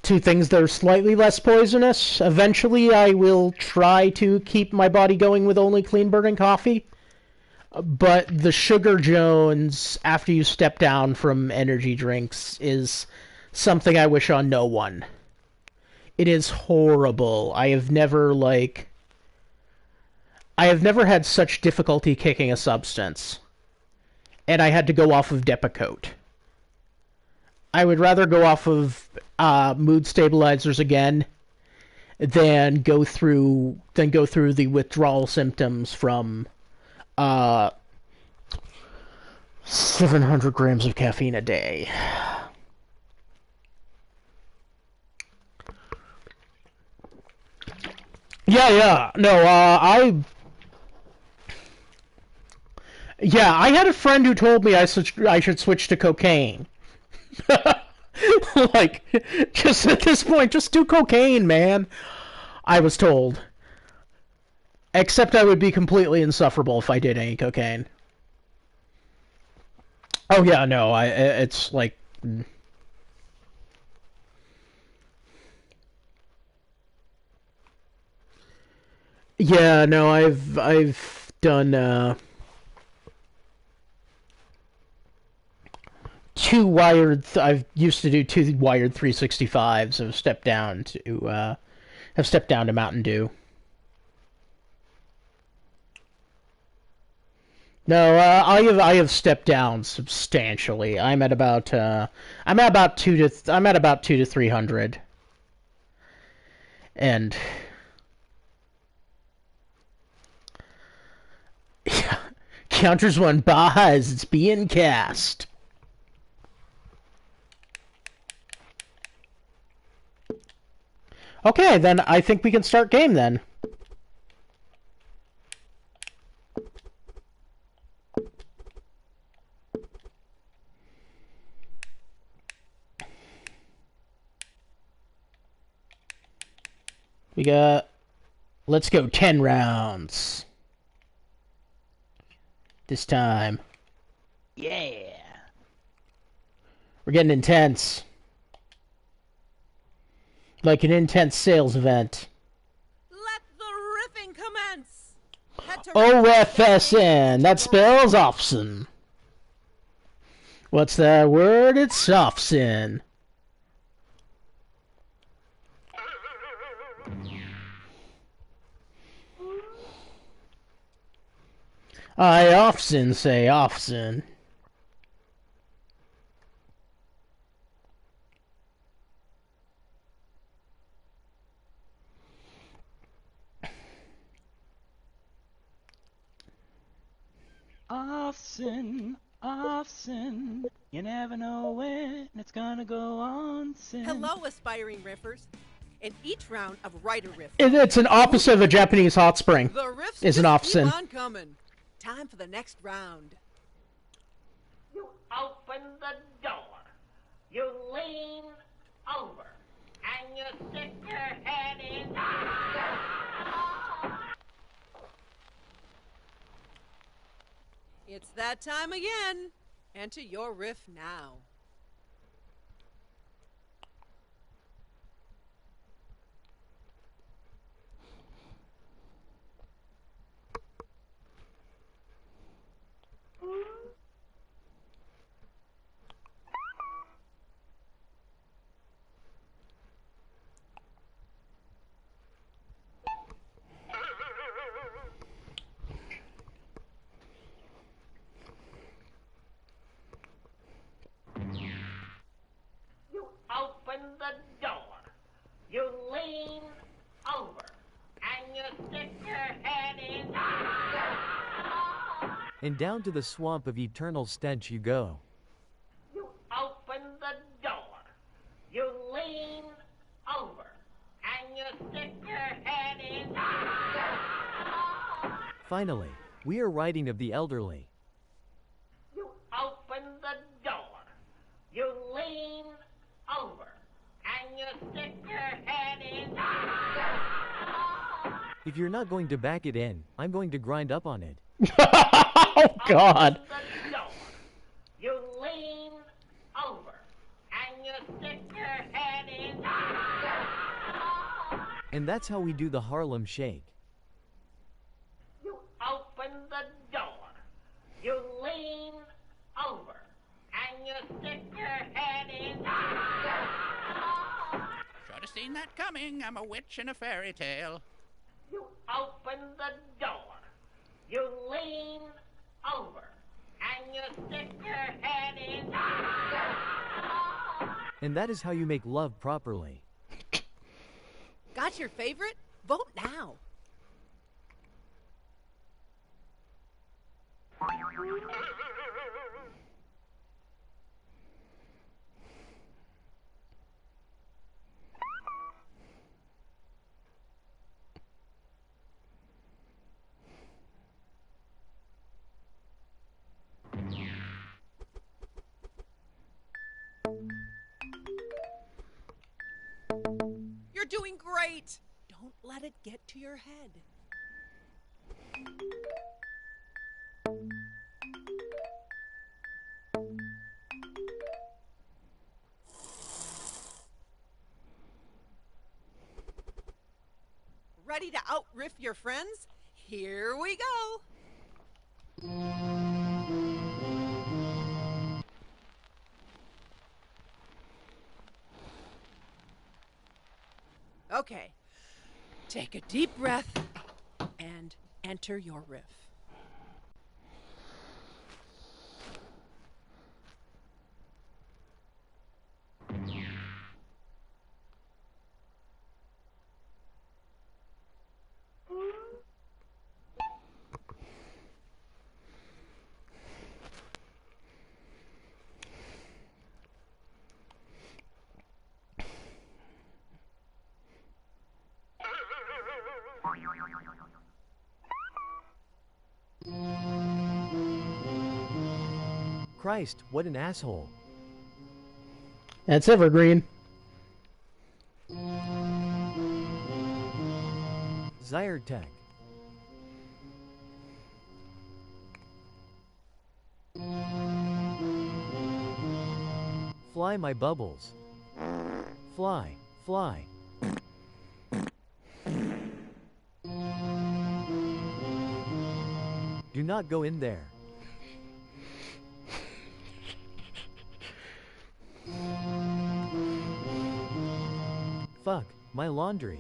to things that are slightly less poisonous. Eventually, I will try to keep my body going with only clean burning coffee. But the Sugar Jones, after you step down from energy drinks, is something I wish on no one. It is horrible. I have never had such difficulty kicking a substance. And I had to go off of Depakote. I would rather go off of mood stabilizers again than go through the withdrawal symptoms from 700 grams of caffeine a day. Yeah. No, I had a friend who told me I should switch to cocaine. Like, just at this point, just do cocaine, man. I was told. Except I would be completely insufferable if I did any cocaine. Oh yeah, no, it's like... Yeah, no, I've done, I've used to do 2 wired 365s. Have stepped down to Mountain Dew. No, I have stepped down substantially. I'm at about 2 to 300. And yeah, counters one buys, it's being cast. Okay, then I think we can start game then. We got... Let's go 10 rounds. This time. Yeah. We're getting intense. Like an intense sales event. Let the riffing commence. OFSN. That spells Offsen. What's that word? It's Offsen. I often say often. Often, you never know when it's gonna go on. Hello, aspiring riffers. In each round of Writer Riff, It's an opposite of a Japanese hot spring. the riffs Is an just often. keep on coming. Time for the next round. You open the door, you lean over, and you stick your head in. It's that time again. Enter your riff now. You open the door, you lean over, and you stick your head in. And down to the swamp of eternal stench you go. You open the door, you lean over, and you stick your head in. Finally, we are writing of the elderly. You open the door, you lean over, and you stick your head in. If you're not going to back it in, I'm going to grind up on it. Oh, God. The door, you lean over, and you stick your head in. And that's how we do the Harlem Shake. You open the door, you lean over, and you stick your head in. Should have seen that coming. I'm a witch in a fairy tale. You open the door, you lean over, and you stick your head in. And that is how you make love properly. Got your favorite? Vote now. You're doing great. Don't let it get to your head. Ready to out-riff your friends? Here we go. Okay, take a deep breath and enter your riff. Christ, what an asshole. That's evergreen. Riffttrax. Fly my bubbles. Fly, fly. Do not go in there. Fuck, my laundry.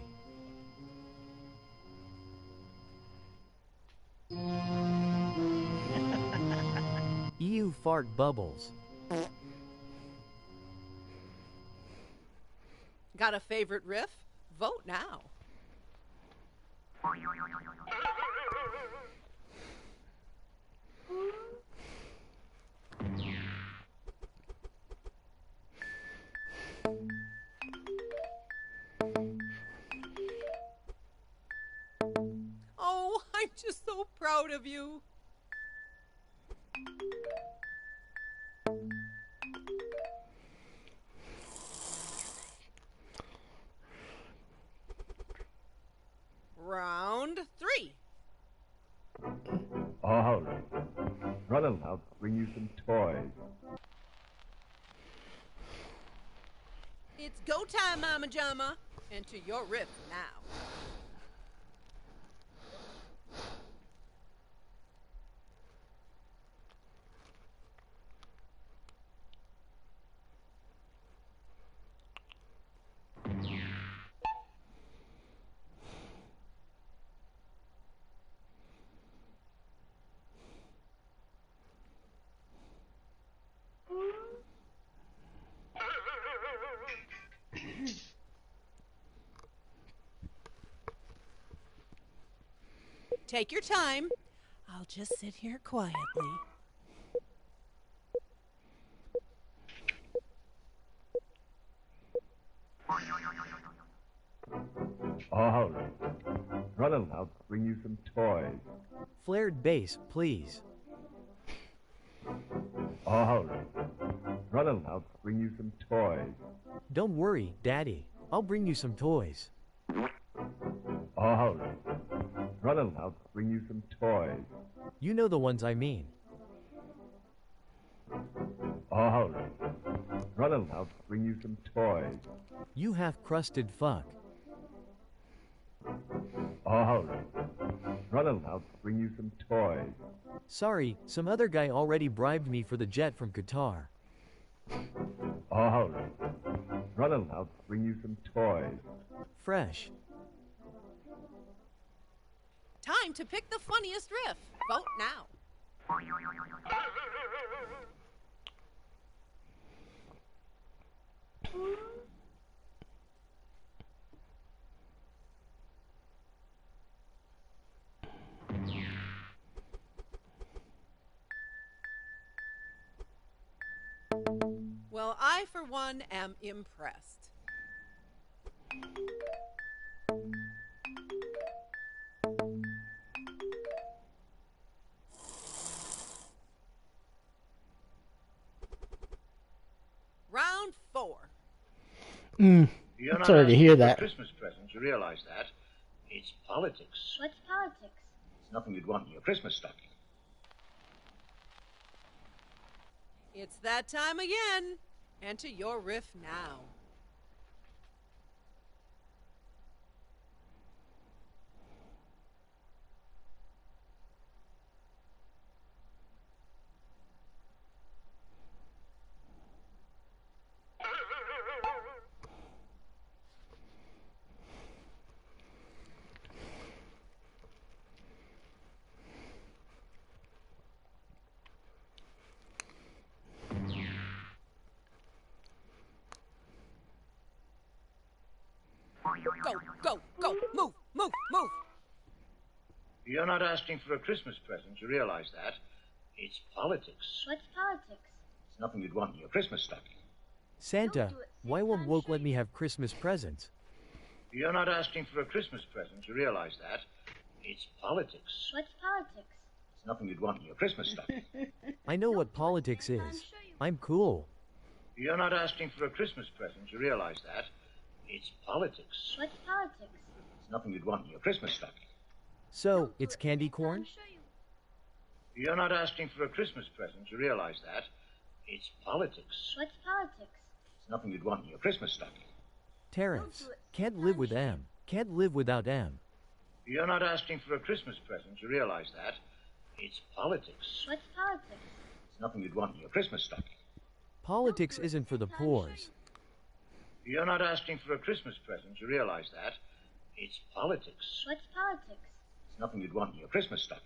EU fart bubbles. Got a favorite riff? Vote now. Oh, I'm just so proud of you. Round 3. All right. Run along, I'll bring you some toys. It's go time, Mama Jama. Enter your riff now. Take your time. I'll just sit here quietly. All right. Run along, I'll bring you some toys. Flared bass, please. All right. Run along, I'll bring you some toys. Don't worry, Daddy. I'll bring you some toys. All right. Run along, I'll bring you some toys. You know the ones I mean. All right. Run along, I'll bring you some toys. You half-crusted fuck. All right. Run along, I'll bring you some toys. Sorry, some other guy already bribed me for the jet from Qatar. All right. Run along, I'll bring you some toys. Fresh. Time to pick the funniest riff. Vote now. Well, I, for one, am impressed. Round 4. I'm sorry to hear that. Christmas present, you realize that? It's politics. What's politics? It's nothing you'd want in your Christmas stocking. It's that time again. Enter your riff now. Go, move, move, move. You're not asking for a Christmas present, you realize that? It's politics. What's politics? It's nothing you'd want in your Christmas stocking. Santa, why won't Woke let me have Christmas presents? You're not asking for a Christmas present, you realize that? It's politics. What's politics? It's nothing you'd want in your Christmas stocking. I know what politics is. I'm cool. You're not asking for a Christmas present, you realize that? It's politics. What's politics? It's nothing you'd want in your Christmas stocking. So, it's candy corn? You're not asking for a Christmas present, you realize that. It's politics. What's politics? It's nothing you'd want in your Christmas stocking. Terrence. Can't live with M. Can't live without M. You're not asking for a Christmas present, you realize that. It's politics. What's politics? It's nothing you'd want in your Christmas stocking. Politics isn't for the poors. You're not asking for a Christmas present, you realize that. It's politics. What's politics? It's nothing you'd want in your Christmas stocking.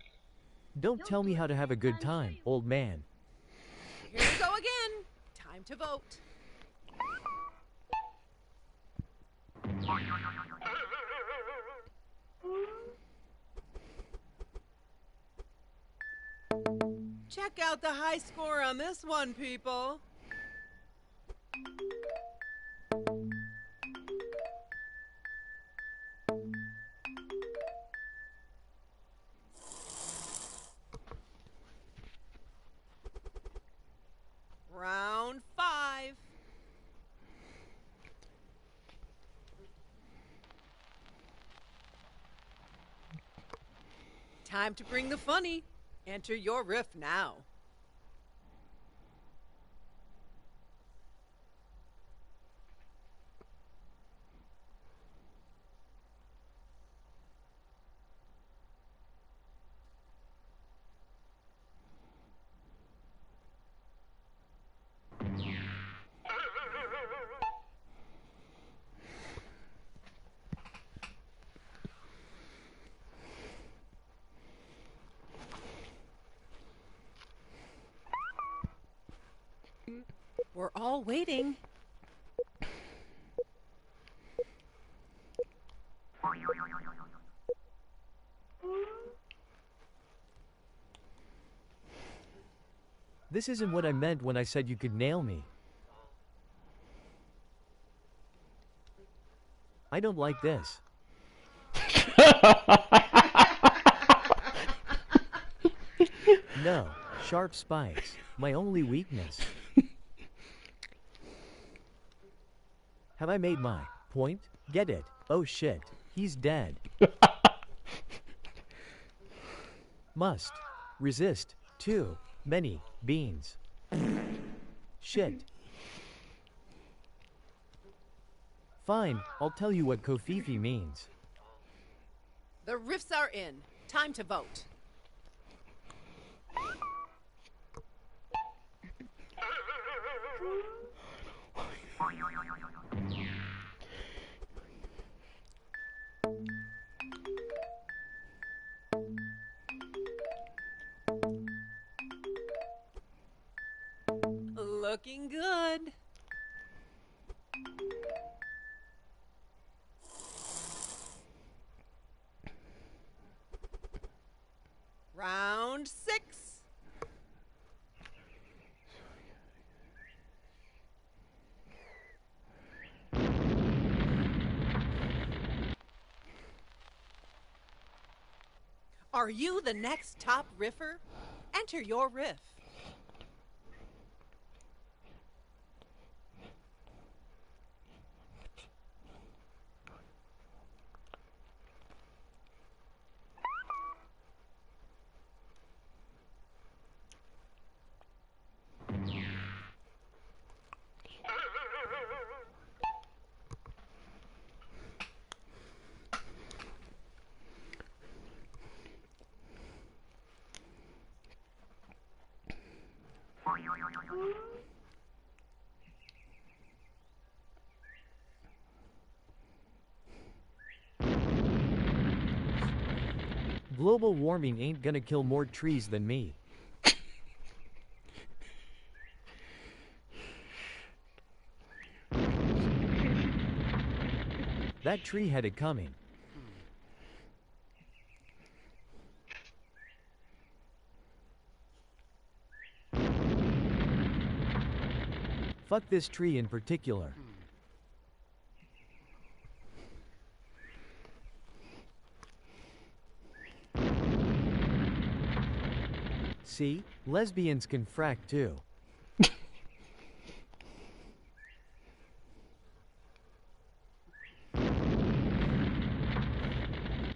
Don't tell me how to have a good time, old man. Here we go again. Time to vote. Check out the high score on this one, people. Round 5. Time to bring the funny. Enter your riff now. We're all waiting. This isn't what I meant when I said you could nail me. I don't like this. No, sharp spikes. My only weakness. Have I made my point? Get it? Oh shit, he's dead. Must resist too many beans. Shit. Fine, I'll tell you what Kofifi means. The riffs are in. Time to vote. Looking good. Round 6. Are you the next top riffer? Enter your riff. Global warming ain't gonna kill more trees than me. That tree had it coming. Fuck this tree in particular. See? Lesbians can frack too.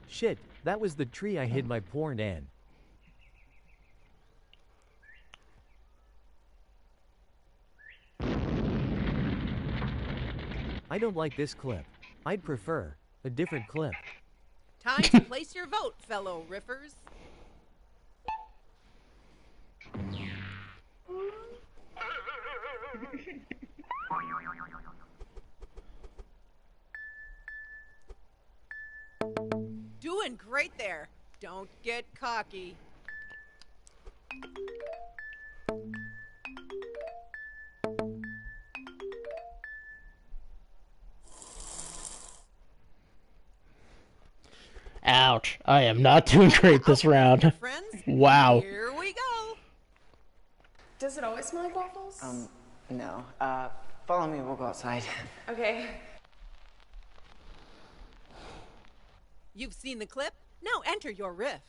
Shit, that was the tree I hid my porn in. I don't like this clip. I'd prefer a different clip. Time to place your vote, fellow riffers. Doing great there. Don't get cocky. Ouch. I am not doing great this round. Wow. Here we go. Does it always smell like waffles? No. Follow me, we'll go outside. Okay. You've seen the clip? Now enter your riff.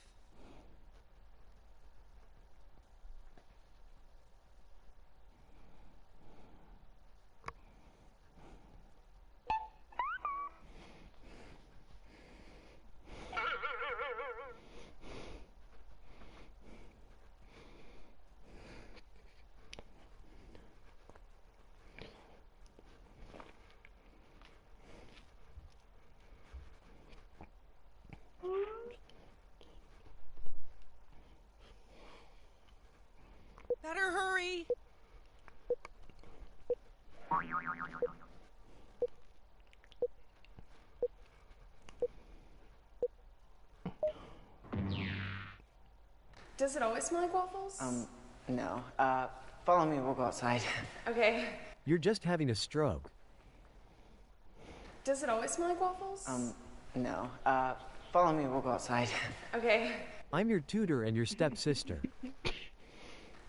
Better hurry. Does it always smell like waffles? No. Follow me, we'll go outside. Okay. You're just having a stroke. Does it always smell like waffles? No. Follow me, we'll go outside. Okay. I'm your tutor and your stepsister.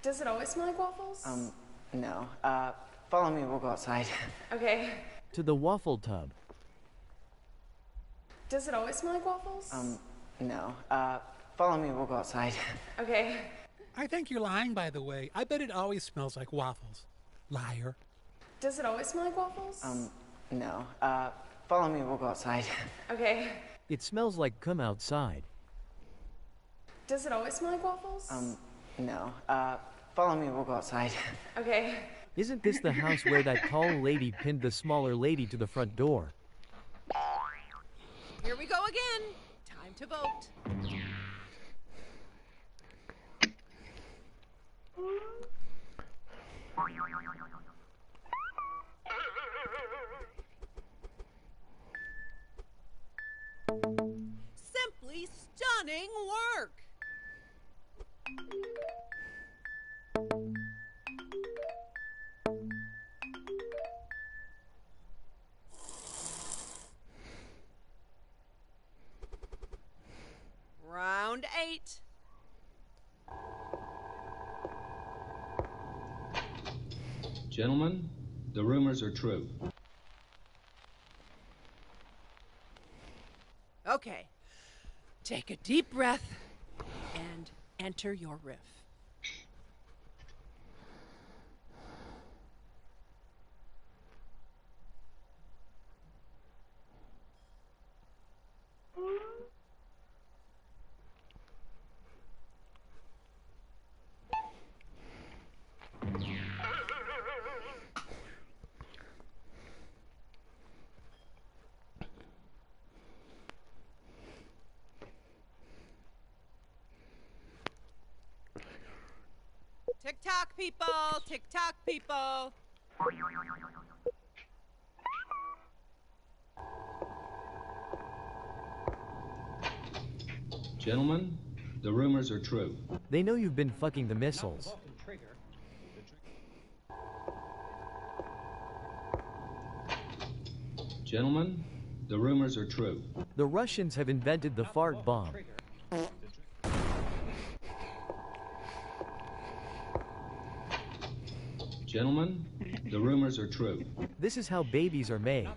Does it always smell like waffles? No. Follow me, we'll go outside. Okay. To the waffle tub. Does it always smell like waffles? No. Follow me, we'll go outside. Okay. I think you're lying, by the way. I bet it always smells like waffles. Liar. Does it always smell like waffles? No. Follow me, we'll go outside. Okay. It smells like come outside. Does it always smell like waffles? No. Follow me, we'll go outside. Okay. Isn't this the house where that tall lady pinned the smaller lady to the front door? Here we go again. Time to vote. Simply stunning work. Round 8. Gentlemen, the rumors are true. Okay. Take a deep breath and enter your riff. Tick-tock, people! Tick-tock, people! Gentlemen, the rumors are true. They know you've been fucking the missiles. Gentlemen, the rumors are true. The Russians have invented the fart bomb. Gentlemen, the rumors are true. This is how babies are made.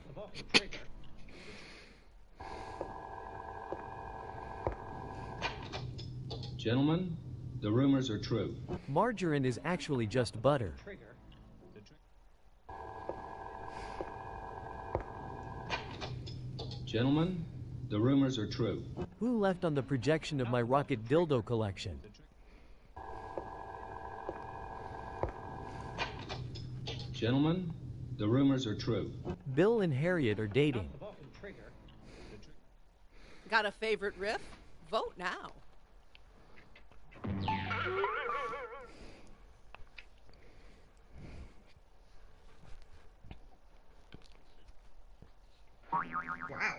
Gentlemen, the rumors are true. Margarine is actually just butter. Gentlemen, The rumors are true. Who left on the projection of my rocket dildo collection? Gentlemen, the rumors are true. Bill and Harriet are dating. Got a favorite riff? Vote now. Wow.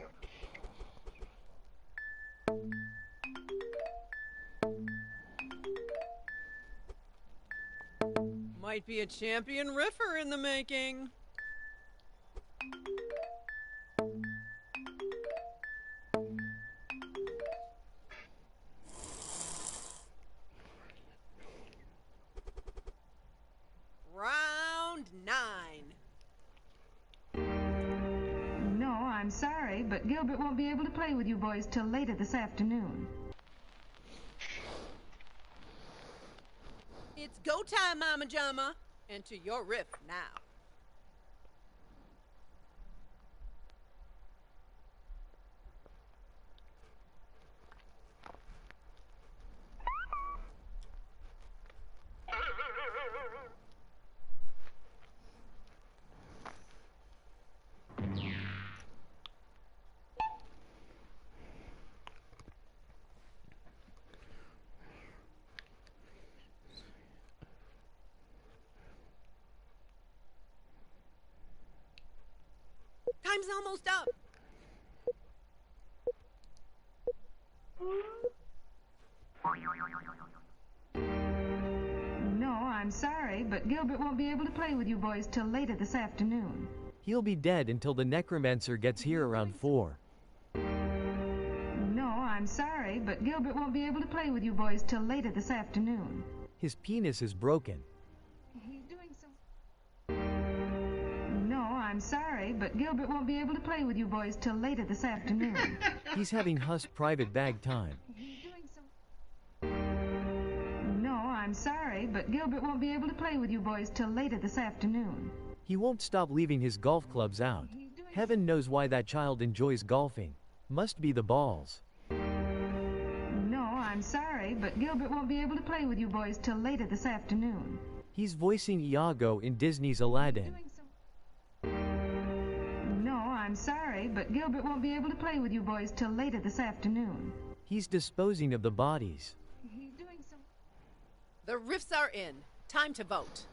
Might be a champion riffer in the making. Round 9. No, I'm sorry, but Gilbert won't be able to play with you boys till later this afternoon. It's go time, Mama Jama. Enter your riff now. Time's almost up. No, I'm sorry, but Gilbert won't be able to play with you boys till later this afternoon. He'll be dead until the necromancer gets here around 4. No, I'm sorry, but Gilbert won't be able to play with you boys till later this afternoon. His penis is broken. He's doing so. No, I'm sorry, but Gilbert won't be able to play with you boys till later this afternoon. He's having Huss private bag time. He's doing so. No, I'm sorry, but Gilbert won't be able to play with you boys till later this afternoon. He won't stop leaving his golf clubs out. Heaven knows why that child enjoys golfing. Must be the balls. No, I'm sorry, but Gilbert won't be able to play with you boys till later this afternoon. He's voicing Iago in Disney's Aladdin. No, I'm sorry, but Gilbert won't be able to play with you boys till later this afternoon. He's disposing of the bodies. He's doing so. The riffs are in. Time to vote.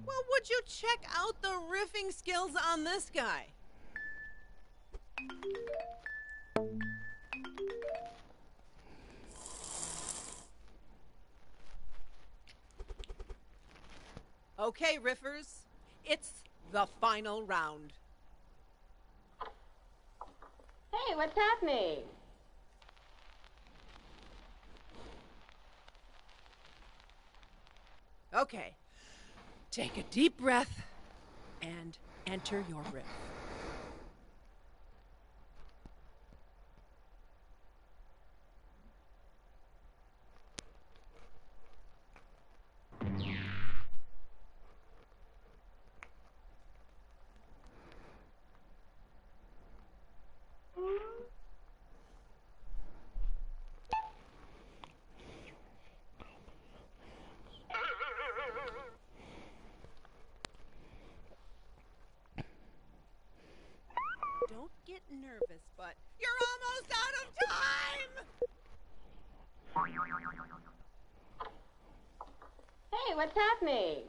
Well, would you check out the riffing skills on this guy? Okay, riffers, it's the final round. Hey, what's happening? Okay, take a deep breath and enter your riff. Don't get nervous, but you're almost out of time! Hey, what's happening?